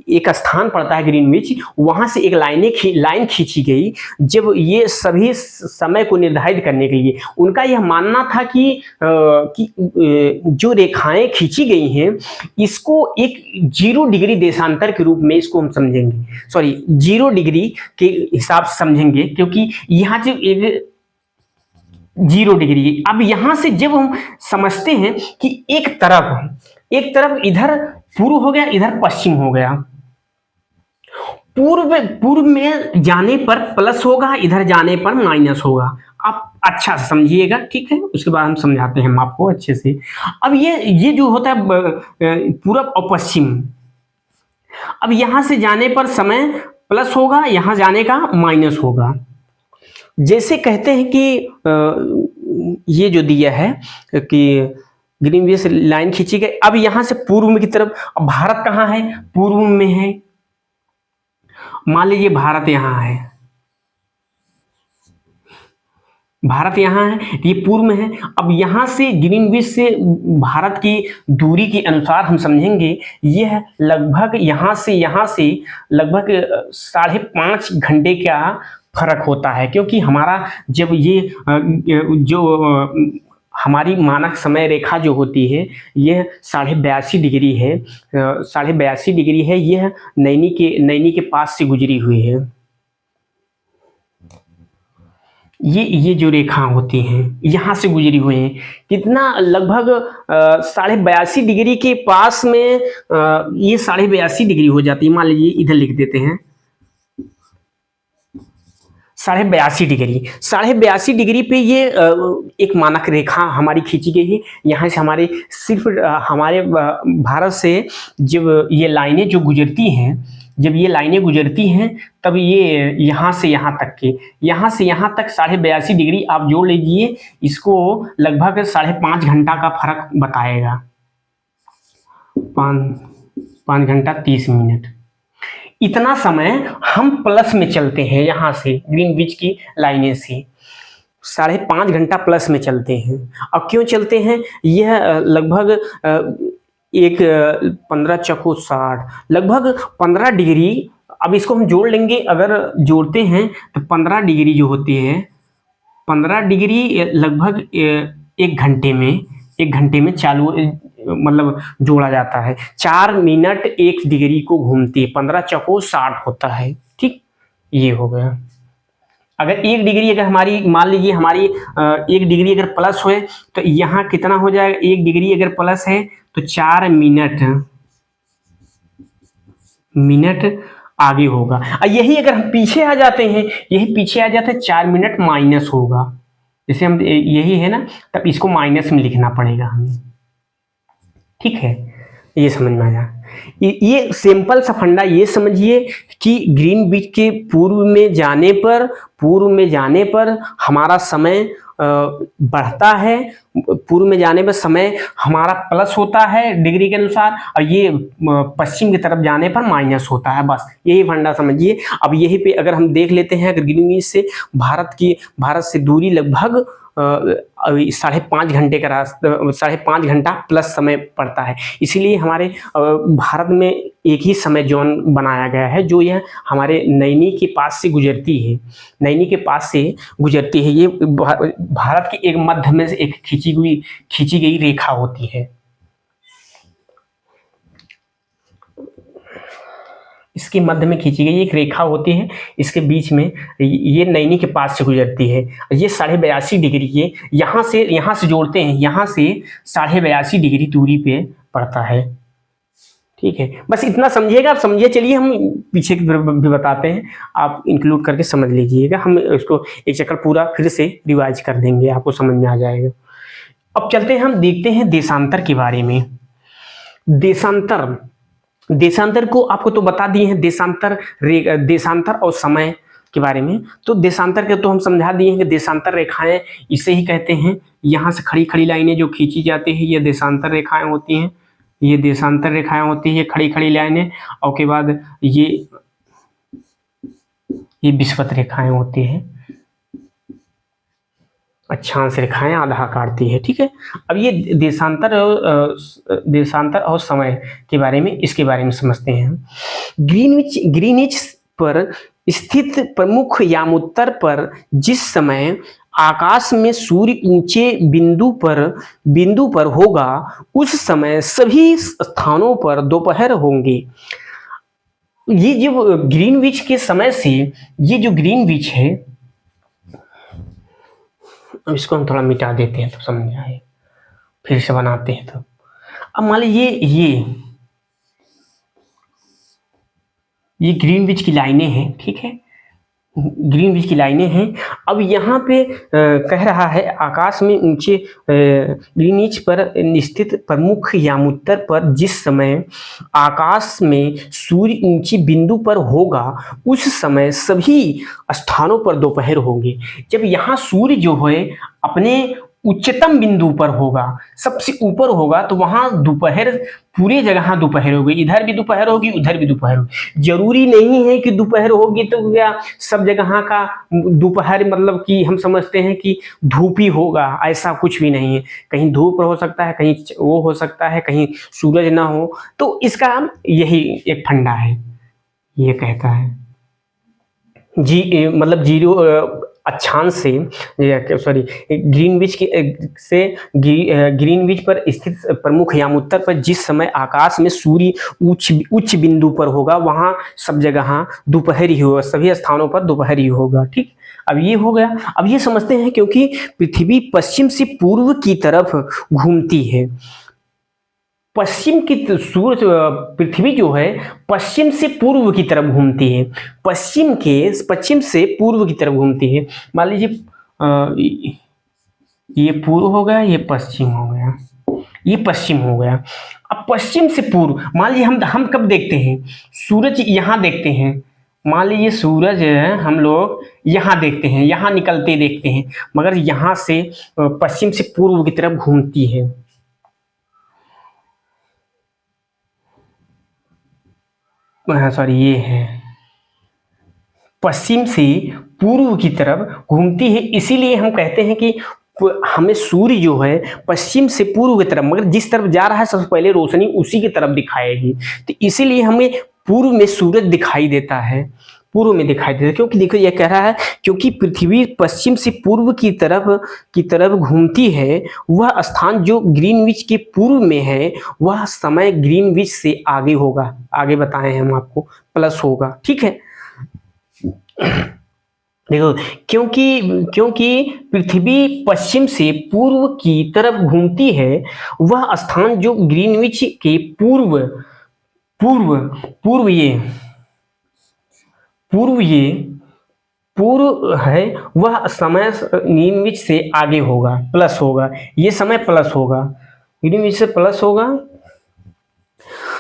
एक स्थान पड़ता है ग्रीनविच, वहां से एक लाइन खींची गई। जब ये सभी समय को निर्धारित करने के लिए उनका यह मानना था कि जो रेखाएं खींची गई हैं इसको एक 0 डिग्री देशांतर के रूप में इसको हम समझेंगे, सॉरी 0 डिग्री के हिसाब से समझेंगे, क्योंकि यहाँ जो एक 0 डिग्री। अब यहां से जब हम समझते हैं कि एक तरफ इधर पूर्व हो गया, इधर पश्चिम हो गया, पूर्व में जाने पर प्लस होगा, इधर जाने पर माइनस होगा। आप अच्छा से समझिएगा, ठीक है, उसके बाद हम समझाते हैं हम आपको अच्छे से। अब ये जो होता है पूर्व और पश्चिम, अब यहां से जाने पर समय प्लस होगा, यहां जाने का माइनस होगा। जैसे कहते हैं कि ये जो दिया है कि ग्रीनविच से लाइन खींची गई, अब यहां से पूर्व में की तरफ, अब भारत कहाँ है, पूर्व में है, मान लीजिए भारत यहां है, भारत यहाँ है, ये पूर्व में है। अब यहाँ से ग्रीनविच से भारत की दूरी के अनुसार हम समझेंगे यह लगभग यहाँ से लगभग 5.5 घंटे का फर्क होता है, क्योंकि हमारा जब ये जो हमारी मानक समय रेखा जो होती है यह 82.5 डिग्री है, 82.5 डिग्री है, यह नैनी के पास से गुजरी हुई है। ये जो रेखा होती हैं यहाँ से गुजरी हुई हैं, कितना लगभग 82.5 डिग्री के पास में ये 82.5 डिग्री हो जाती है। मान लीजिए इधर लिख देते हैं 82.5 डिग्री पे ये एक मानक रेखा हमारी खींची गई है। यहाँ से हमारे सिर्फ हमारे भारत से जब ये लाइनें जो गुजरती हैं, जब ये लाइनें गुजरती हैं तब ये यहाँ से यहाँ तक के, यहाँ से यहाँ तक 82.5 डिग्री आप जोड़ लीजिए, इसको लगभग 5.5 घंटा का फर्क बताएगा। 5 घंटा 30 मिनट, इतना समय हम प्लस में चलते हैं। यहाँ से ग्रीनविच की लाइनें से 5.5 घंटा प्लस में चलते हैं। अब क्यों चलते हैं, यह लगभग एक 15 चौको 60, लगभग 15 डिग्री। अब इसको हम जोड़ लेंगे, अगर जोड़ते हैं तो 15 डिग्री जो होती है, 15 डिग्री लगभग 1 घंटे में चालू मतलब जोड़ा जाता है। 4 मिनट 1 डिग्री को घूमती है, 15 चौको 60 होता है, ठीक, ये हो गया। अगर 1 डिग्री अगर हमारी, मान लीजिए हमारी 1 डिग्री अगर प्लस हुए तो यहाँ कितना हो जाएगा, 1 डिग्री अगर प्लस है तो 4 मिनट आगे होगा। यही अगर हम पीछे आ जाते हैं, 4 मिनट माइनस होगा। जैसे हम यही है ना, तब इसको माइनस में लिखना पड़ेगा हमें, ठीक है, ये समझ में आया। ये सिंपल सा फंडा ये समझिए कि ग्रीनविच के पूर्व में जाने पर हमारा समय बढ़ता है, पूर्व में जाने पर समय हमारा प्लस होता है डिग्री के अनुसार, और ये पश्चिम की तरफ जाने पर माइनस होता है। बस यही फंडा समझिए। अब यही पे अगर हम देख लेते हैं, अगर ग्रीनविच से भारत से दूरी लगभग 5.5 घंटे का रास्ता, 5.5 घंटा प्लस समय पड़ता है। इसीलिए हमारे भारत में एक ही समय जोन बनाया गया है, जो यह हमारे नैनी के पास से गुजरती है। ये भारत के एक मध्य में से एक खींची गई रेखा होती है। इसके मध्य में खींची गई एक रेखा होती है, इसके बीच में ये नैनी के पास से गुजरती है। ये 82.5 डिग्री के यहाँ से जोड़ते हैं, यहाँ से 82.5 डिग्री दूरी पे पड़ता है, ठीक है। बस इतना समझिएगा, आप समझिए। चलिए हम पीछे भी बताते हैं, आप इंक्लूड करके समझ लीजिएगा। हम इसको एक चक्कर पूरा फिर से रिवाइज कर देंगे, आपको समझ में आ जाएगा। अब चलते हैं, हम देखते हैं देशांतर के बारे में। देशांतर को आपको तो बता दिए हैं, देशांतर और समय के बारे में। तो देशांतर के तो हम समझा दिए हैं कि देशांतर रेखाएं इसे ही कहते हैं। यहाँ से खड़ी खड़ी लाइनें जो खींची जाती है ये देशांतर रेखाएं होती हैं, ये देशांतर रेखाएं होती है, खड़ी खड़ी लाइनें। और के बाद ये विषुवत रेखाएं होती हैं, अक्षांश रेखाएं आधा काटती है, ठीक है। अब ये देशांतर और समय के बारे में, इसके बारे में समझते हैं। ग्रीनिच पर स्थित प्रमुख यामोत्तर पर जिस समय आकाश में सूर्य ऊंचे बिंदु पर होगा, उस समय सभी स्थानों पर दोपहर होंगे। ये जो ग्रीनविच के समय से, ये जो ग्रीनविच है, अब इसको हम थोड़ा मिटा देते हैं तो समझ आए, फिर से बनाते हैं। तो अब मान लीजिए ये ग्रीनविच की लाइनें हैं, ठीक है, ग्रीनविच की लाइनें हैं। अब यहाँ पे कह रहा है आकाश में ऊंचे ग्रीनविच पर स्थित प्रमुख यामोत्तर पर जिस समय आकाश में सूर्य ऊंची बिंदु पर होगा, उस समय सभी स्थानों पर दोपहर होंगे। जब यहाँ सूर्य जो है अपने उच्चतम बिंदु पर होगा, सबसे ऊपर होगा, तो वहां दोपहर, पूरे जगह दोपहर होगी, इधर भी दोपहर होगी, उधर भी दोपहर होगी। जरूरी नहीं है कि दोपहर होगी तो क्या सब जगह का दोपहर, मतलब कि हम समझते हैं कि धूप ही होगा, ऐसा कुछ भी नहीं है। कहीं धूप हो सकता है, कहीं वो हो सकता है, कहीं सूरज ना हो। तो इसका यही एक फंडा है, ये कहता है मतलब जीरो अक्षांश से, सॉरी, ग्रीनविच पर स्थित प्रमुख यामोत्तर पर जिस समय आकाश में सूर्य उच्च बिंदु पर होगा, वहां सब जगह दोपहर ही होगा, सभी स्थानों पर दोपहर ही होगा, ठीक। अब ये हो गया। अब ये समझते हैं क्योंकि पृथ्वी पश्चिम से पूर्व की तरफ घूमती है, पश्चिम की सूरज, पृथ्वी जो है पश्चिम से पूर्व की तरफ घूमती है, पश्चिम से पूर्व की तरफ घूमती है। मान लीजिए ये पूर्व हो गया, ये पश्चिम हो गया, ये पश्चिम हो गया। अब पश्चिम से पूर्व, मान लीजिए हम कब देखते हैं सूरज, यहाँ देखते हैं, मान लीजिए सूरज हम लोग यहाँ देखते हैं, यहाँ निकलते देखते हैं, मगर यहाँ से पश्चिम से पूर्व की तरफ घूमती है। हाँ सॉरी, ये है पश्चिम से पूर्व की तरफ घूमती है, इसीलिए हम कहते हैं कि हमें सूर्य जो है पश्चिम से पूर्व की तरफ, मगर जिस तरफ जा रहा है सबसे पहले रोशनी उसी की तरफ दिखाएगी, तो इसीलिए हमें पूर्व में सूरज दिखाई देता है, पूर्व में दिखाई देता है। क्योंकि देखो ये कह रहा है क्योंकि पृथ्वी पश्चिम से पूर्व की तरफ घूमती है, वह स्थान जो ग्रीनविच के पूर्व में है, वह समय ग्रीनविच से आगे होगा, आगे बताए हैं हम आपको, प्लस होगा, ठीक है। देखो क्योंकि पृथ्वी पश्चिम से पूर्व की तरफ घूमती है, वह स्थान जो ग्रीनविच के पूर्व है, वह समय ग्रीनविच से आगे होगा, प्लस होगा, ये समय प्लस होगा, ग्रीनविच से प्लस होगा,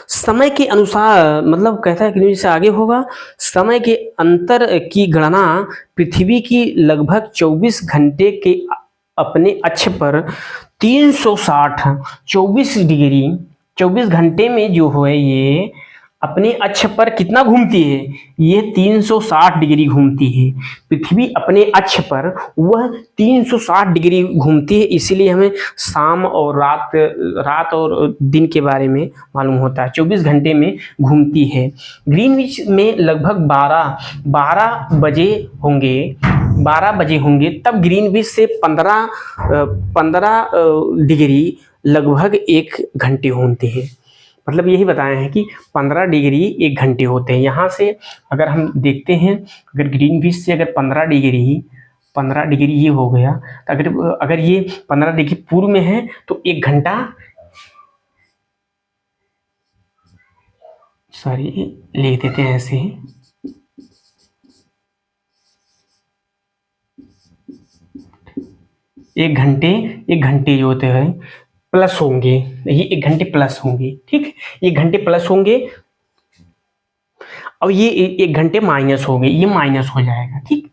समय के अनुसार, मतलब कहता है ग्रीनविच से आगे होगा। समय के अंतर की गणना पृथ्वी की लगभग 24 घंटे के अपने अक्ष पर 360 24 घंटे में जो है ये अपने अक्ष पर कितना घूमती है, ये 360 डिग्री घूमती है। पृथ्वी अपने अक्ष पर वह 360 डिग्री घूमती है, इसीलिए हमें शाम और रात और दिन के बारे में मालूम होता है। 24 घंटे में घूमती है। ग्रीनविच में लगभग 12 बजे होंगे, तब ग्रीनविच से 15 डिग्री लगभग 1 घंटे होते हैं। मतलब यही बताए हैं कि 15 डिग्री 1 घंटे होते हैं। यहाँ से अगर हम देखते हैं, अगर ग्रीनविच से अगर 15 डिग्री ये हो गया, तो अगर ये 15 डिग्री पूर्व में है तो 1 घंटा, सॉरी लिख देते हैं ऐसे ही, एक घंटे जो होते हैं प्लस होंगे, ये 1 घंटे प्लस होंगे, ठीक, 1 घंटे प्लस होंगे। अब ये 1 घंटे माइनस होंगे, ये माइनस हो जाएगा, ठीक।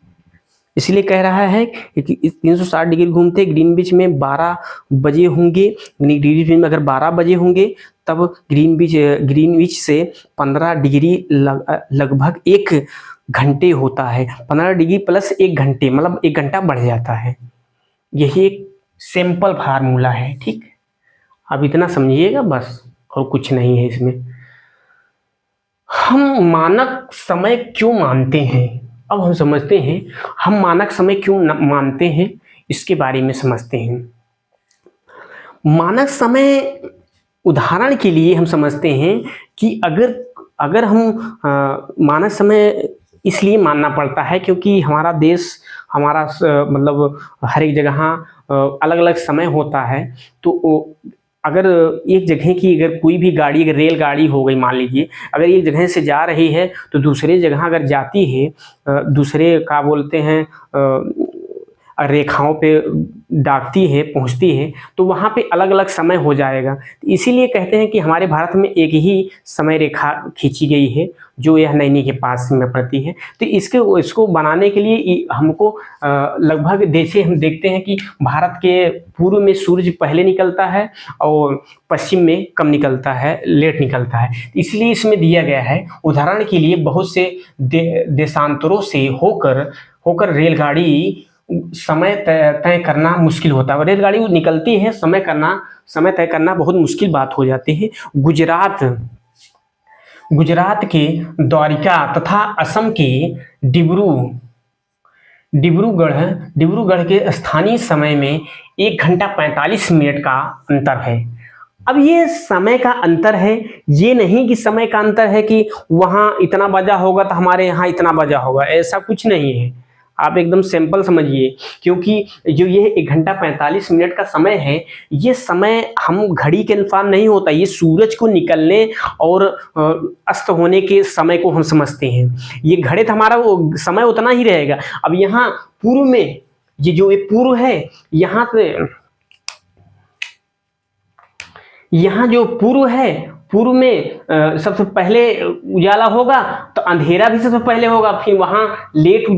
इसलिए कह रहा है कि 360 डिग्री घूमते, ग्रीनविच में 12 बजे होंगे, ग्रीनविच में अगर 12 बजे होंगे तब ग्रीनविच से 15 डिग्री लगभग 1 घंटे होता है। 15 डिग्री प्लस 1 घंटे मतलब 1 घंटा बढ़ जाता है। यही एक सिंपल फार्मूला है, ठीक। अब इतना समझिएगा बस, और कुछ नहीं है इसमें। हम मानक समय क्यों मानते हैं, अब हम समझते हैं हम मानक समय क्यों मानते हैं, इसके बारे में समझते हैं। मानक समय, उदाहरण के लिए हम समझते हैं कि अगर अगर हम मानक समय इसलिए मानना पड़ता है क्योंकि हमारा देश, हमारा मतलब हर एक जगह अलग अलग समय होता है। तो अगर एक जगह की, अगर कोई भी गाड़ी, अगर रेलगाड़ी हो गई मान लीजिए, अगर एक जगह से जा रही है तो दूसरे जगह अगर जाती है, दूसरे का बोलते हैं रेखाओं पे दागती है, पहुंचती है, तो वहाँ पे अलग अलग समय हो जाएगा। इसीलिए कहते हैं कि हमारे भारत में एक ही समय रेखा खींची गई है जो यह नैनी के पास में पड़ती है। तो इसको बनाने के लिए हमको लगभग जैसे हम देखते हैं कि भारत के पूर्व में सूरज पहले निकलता है और पश्चिम में कम निकलता है, लेट निकलता है, इसलिए इसमें दिया गया है। उदाहरण के लिए बहुत से देशांतरों से होकर रेलगाड़ी समय तय करना मुश्किल होता है। रेलगाड़ी निकलती है, समय तय करना बहुत मुश्किल बात हो जाती है। गुजरात के द्वारिका तथा असम के डिब्रूगढ़ के स्थानीय समय में 1 घंटा 45 मिनट का अंतर है। अब ये समय का अंतर है, ये नहीं कि समय का अंतर है कि वहाँ इतना बजा होगा तो हमारे यहाँ इतना बजा होगा, ऐसा कुछ नहीं है। आप एकदम सिंपल समझिए, क्योंकि जो ये 1 घंटा 45 मिनट का समय है, ये समय हम घड़ी के अनुसार नहीं होता, ये सूरज को निकलने और अस्त होने के समय को हम समझते हैं। ये घड़े तो हमारा वो समय उतना ही रहेगा। अब यहाँ पूर्व में, ये जो एक पूर्व है, यहाँ जो पूर्व है, पूर्व में सबसे पहले उजाला होगा तो अंधेरा भी सबसे पहले होगा, फिर वहाँ लेट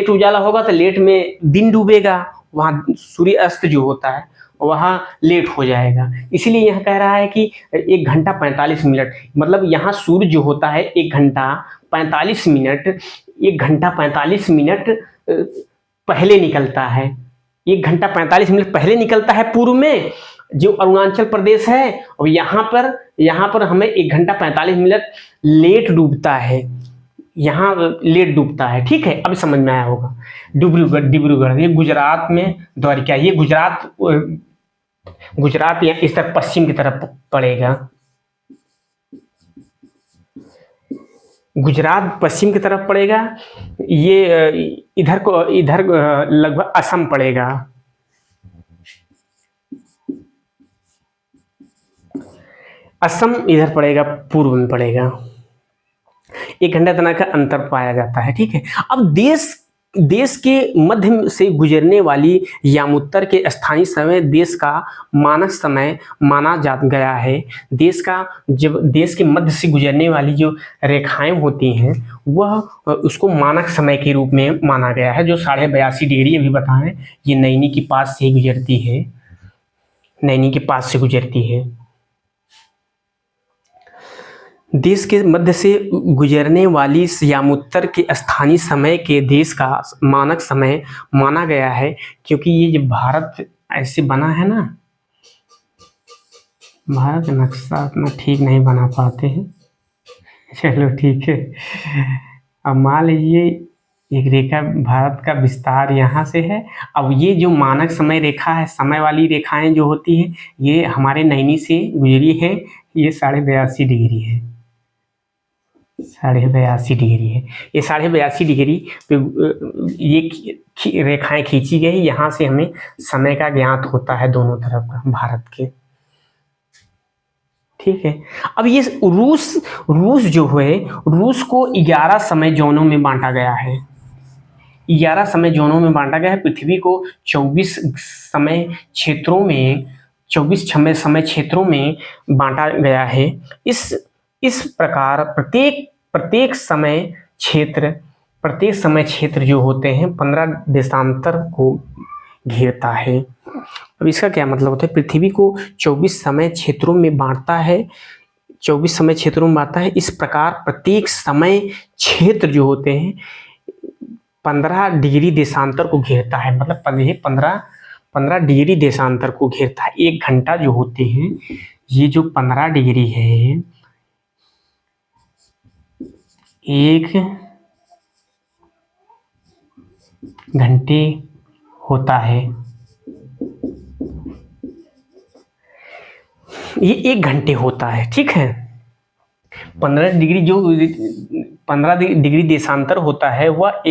उजाला होगा तो लेट में दिन डूबेगा, वहाँ सूर्य अस्त जो होता है वहाँ लेट हो जाएगा। इसीलिए यह कह रहा है कि 1 घंटा 45 मिनट, मतलब यहाँ सूर्य जो होता है 1 घंटा 45 मिनट, 1 घंटा 45 मिनट पहले निकलता है। 1 घंटा 45 मिनट पहले निकलता है पूर्व में, जो अरुणाचल प्रदेश है, और यहाँ पर हमें 1 घंटा 45 मिनट लेट डूबता है, यहाँ लेट डूबता है, ठीक है। अब समझ में आया होगा। डिब्रूगढ़ ये गुजरात में, द्वारिका ये गुजरात या इस तरफ पश्चिम की तरफ पड़ेगा, गुजरात पश्चिम की तरफ पड़ेगा। ये इधर लगभग असम पड़ेगा, असम इधर पड़ेगा, पूर्व में पड़ेगा। 1 घंटा इतना का अंतर पाया जाता है, ठीक है। अब देश के मध्य से गुजरने वाली यामुत्तर के स्थानीय समय देश का मानक समय माना जा गया है। जब देश के मध्य से गुजरने वाली जो रेखाएं होती हैं वह उसको मानक समय के रूप में माना गया है, जो 82.5 डिग्री अभी बताएं, ये नैनी के पास से गुजरती है, नैनी के पास से गुजरती है। देश के मध्य से गुजरने वाली यामुत्तर के स्थानीय समय के देश का मानक समय माना गया है, क्योंकि ये जो भारत ऐसे बना है ना, भारत नक्शा अपना ठीक नहीं बना पाते हैं, चलो ठीक है। अब मान लीजिए एक रेखा, भारत का विस्तार यहाँ से है। अब ये जो मानक समय रेखा है, समय वाली रेखाएं जो होती हैं, ये हमारे नैनी से गुजरी है, ये 82.5 डिग्री है, 82.5 डिग्री है। ये 82.5 डिग्री पे ये रेखाएं खींची गई, यहाँ से हमें समय का ज्ञात होता है दोनों तरफ का भारत के, ठीक है। अब ये रूस जो है, रूस को 11 समय जोनों में बांटा गया है, 11 समय जोनों में बांटा गया है। पृथ्वी को 24 समय क्षेत्रों में बांटा गया है। इस प्रकार प्रत्येक समय क्षेत्र जो होते हैं 15 देशांतर को घेरता है। अब इसका क्या मतलब होता है? पृथ्वी को 24 समय क्षेत्रों में बांटता है, 24 समय क्षेत्रों में बांटता है। इस प्रकार प्रत्येक समय क्षेत्र जो होते हैं 15 डिग्री देशांतर को घेरता है, मतलब ये 15 डिग्री देशांतर को घेरता है। 1 घंटा जो होते हैं, ये जो 15 डिग्री है, 1 घंटे होता है, ये 1 घंटे होता है, ठीक है। 15 डिग्री जो 15 डिग्री देशांतर होता है वह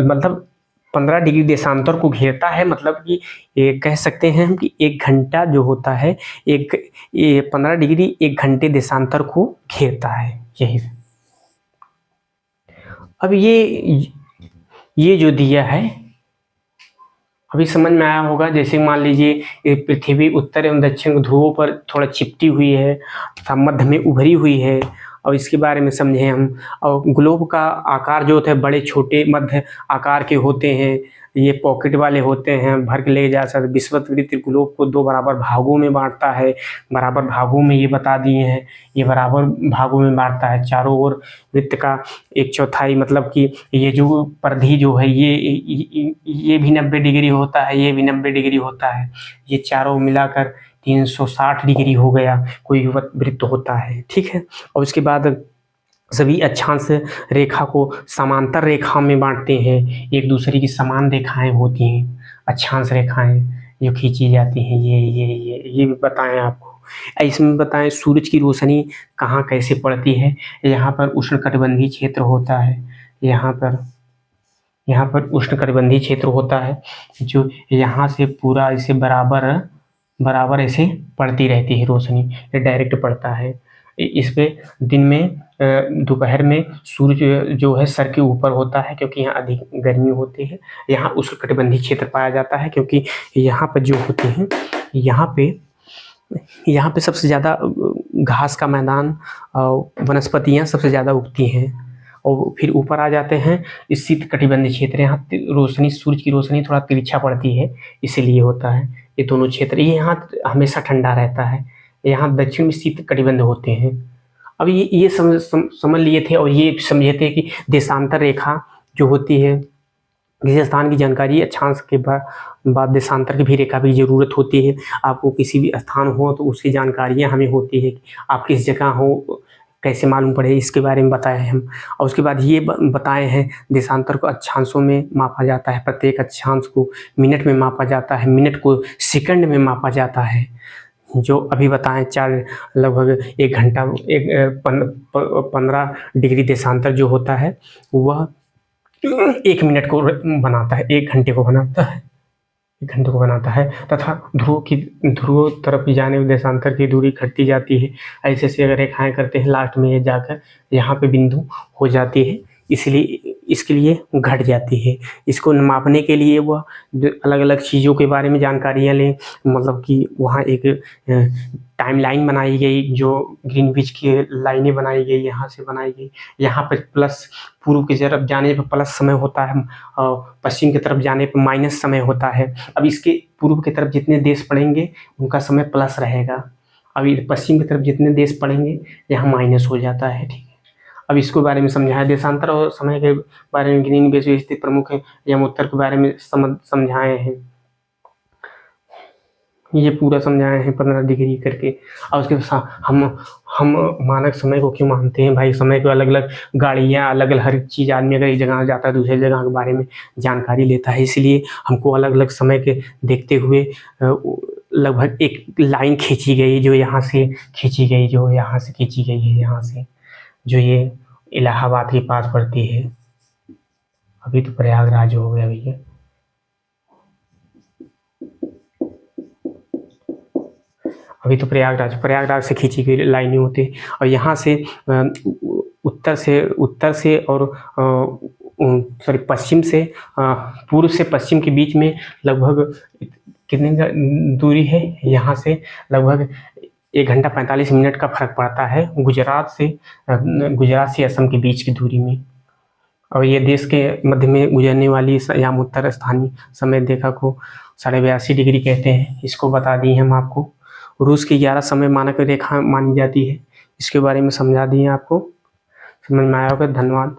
मतलब 15 डिग्री देशांतर को घेरता है, मतलब कि ये कह सकते हैं हम कि 1 घंटा जो होता है, ये 15 डिग्री 1 घंटे देशांतर को घेरता है, यही। अब ये जो दिया है, अभी समझ में आया होगा। जैसे मान लीजिए पृथ्वी उत्तर एवं दक्षिण ध्रुवों पर थोड़ा चिपटी हुई है तथा मध्य में उभरी हुई है, और इसके बारे में समझे हम। और ग्लोब का आकार जो होता है, बड़े छोटे मध्य आकार के होते हैं, ये पॉकेट वाले होते हैं, भर के ले जा सकते। विषुववृत्त ग्लोब को 2 बराबर भागों में बांटता है, बराबर भागों में ये बता दिए हैं, ये बराबर भागों में बांटता है। चारों ओर वृत्त का 1/4, मतलब कि ये जो परिधि जो है, ये भी 90 डिग्री होता है, ये भी 90 डिग्री होता है। ये चारों मिलाकर 360 डिग्री हो गया, कोई वृत्त होता है, ठीक है। और उसके बाद सभी अक्षांश रेखा को समांतर रेखा में बांटते हैं, एक दूसरे की समान रेखाएं होती हैं, अक्षांश रेखाएं जो खींची जाती हैं, ये भी बताएं आपको। इसमें बताएं सूरज की रोशनी कहाँ कैसे पड़ती है। यहाँ पर उष्णकटिबंधीय क्षेत्र होता है, यहाँ पर उष्णकटिबंधीय क्षेत्र होता है, जो यहाँ से पूरा इसे बराबर ऐसे पड़ती रहती है रोशनी, ये डायरेक्ट पड़ता है। इस पे दिन में दोपहर में सूरज जो है सर के ऊपर होता है, क्योंकि यहाँ अधिक गर्मी होती है। यहाँ उष्णकटिबंधीय क्षेत्र पाया जाता है, क्योंकि यहाँ पर जो होते हैं, यहाँ पे सबसे ज़्यादा घास का मैदान और वनस्पतियाँ सबसे ज़्यादा उगती हैं। और फिर ऊपर आ जाते हैं इस शीत कटिबंधीय क्षेत्र, यहाँ रोशनी, सूरज की रोशनी थोड़ा तिरछा पड़ती है, इसीलिए होता है। ये दोनों क्षेत्र, ये यहाँ हमेशा ठंडा रहता है। यहाँ दक्षिण में शीत कटिबंध होते हैं। अब ये समझ लिए थे, और ये समझे थे कि देशांतर रेखा जो होती है, किसी स्थान की जानकारी अक्षांश के बाद देशांतर की भी रेखा की जरूरत होती है। आपको किसी भी स्थान हो तो उसकी जानकारियाँ हमें होती है, आप किस जगह हो कैसे मालूम पड़े, इसके बारे में बताए हैं हम। और उसके बाद ये बताए हैं देशांतर को अक्षांशों में मापा जाता है, प्रत्येक अक्षांश को मिनट में मापा जाता है, मिनट को सेकंड में मापा जाता है। जो अभी बताएं, लगभग 1 घंटा 15 डिग्री देशांतर जो होता है वह 1 मिनट को बनाता है, 1 घंटे को बनाता है, 1 घंटे को बनाता है। तथा ध्रुव तरफ जाने में देशांतर की दूरी घटती जाती है। ऐसे ऐसे अगर रेखाएं करते हैं, लास्ट में ये जाकर यहाँ पे बिंदु हो जाती है, इसलिए इसके लिए घट जाती है। इसको मापने के लिए वह अलग अलग चीज़ों के बारे में जानकारियाँ लें, मतलब कि वहाँ एक टाइम लाइन बनाई गई, जो ग्रीनविच की लाइनें बनाई गई, यहाँ से बनाई गई। यहाँ पर प्लस, पूर्व की तरफ जाने पर प्लस समय होता है, और पश्चिम की तरफ जाने पर माइनस समय होता है। अब इसके पूर्व की तरफ जितने देश पड़ेंगे उनका समय प्लस रहेगा, अभी पश्चिम की तरफ जितने देश पड़ेंगे यहाँ माइनस हो जाता है, ठीक है। अब इसके बारे में समझाया, देशांतर और समय के बारे में ग्रीनविच स्थिति प्रमुख है, यम उत्तर के बारे में समझाए हैं, ये पूरा समझाए हैं 15 डिग्री करके। और उसके साथ हम मानक समय को क्यों मानते हैं भाई, समय को अलग अलग गाड़ियाँ, अलग अलग हर चीज़, आदमी अगर एक जगह जाता है दूसरी जगह के बारे में जानकारी लेता है, इसलिए हमको अलग अलग समय के देखते हुए लगभग एक लाइन खींची गई, जो यहाँ से खींची गई, जो यहाँ से खींची गई है, यहाँ से जो ये इलाहाबाद के पास पड़ती है। अभी तो प्रयागराज हो गया भैया, अभी तो प्रयागराज से खींची गई लाइनें होती है। और यहाँ से उत्तर से और सॉरी पश्चिम से, पूर्व से पश्चिम के बीच में लगभग कितनी दूरी है, यहाँ से लगभग 1 घंटा 45 मिनट का फर्क पड़ता है गुजरात से असम के बीच की दूरी में। और ये देश के मध्य में गुजरने वाली याम उत्तर स्थानीय समय रेखा को 82.5 डिग्री कहते हैं, इसको बता दिए हम आपको। रूस की 11 समय मानक रेखा मानी जाती है, इसके बारे में समझा दिए आपको। समझ में आया होगा, धन्यवाद।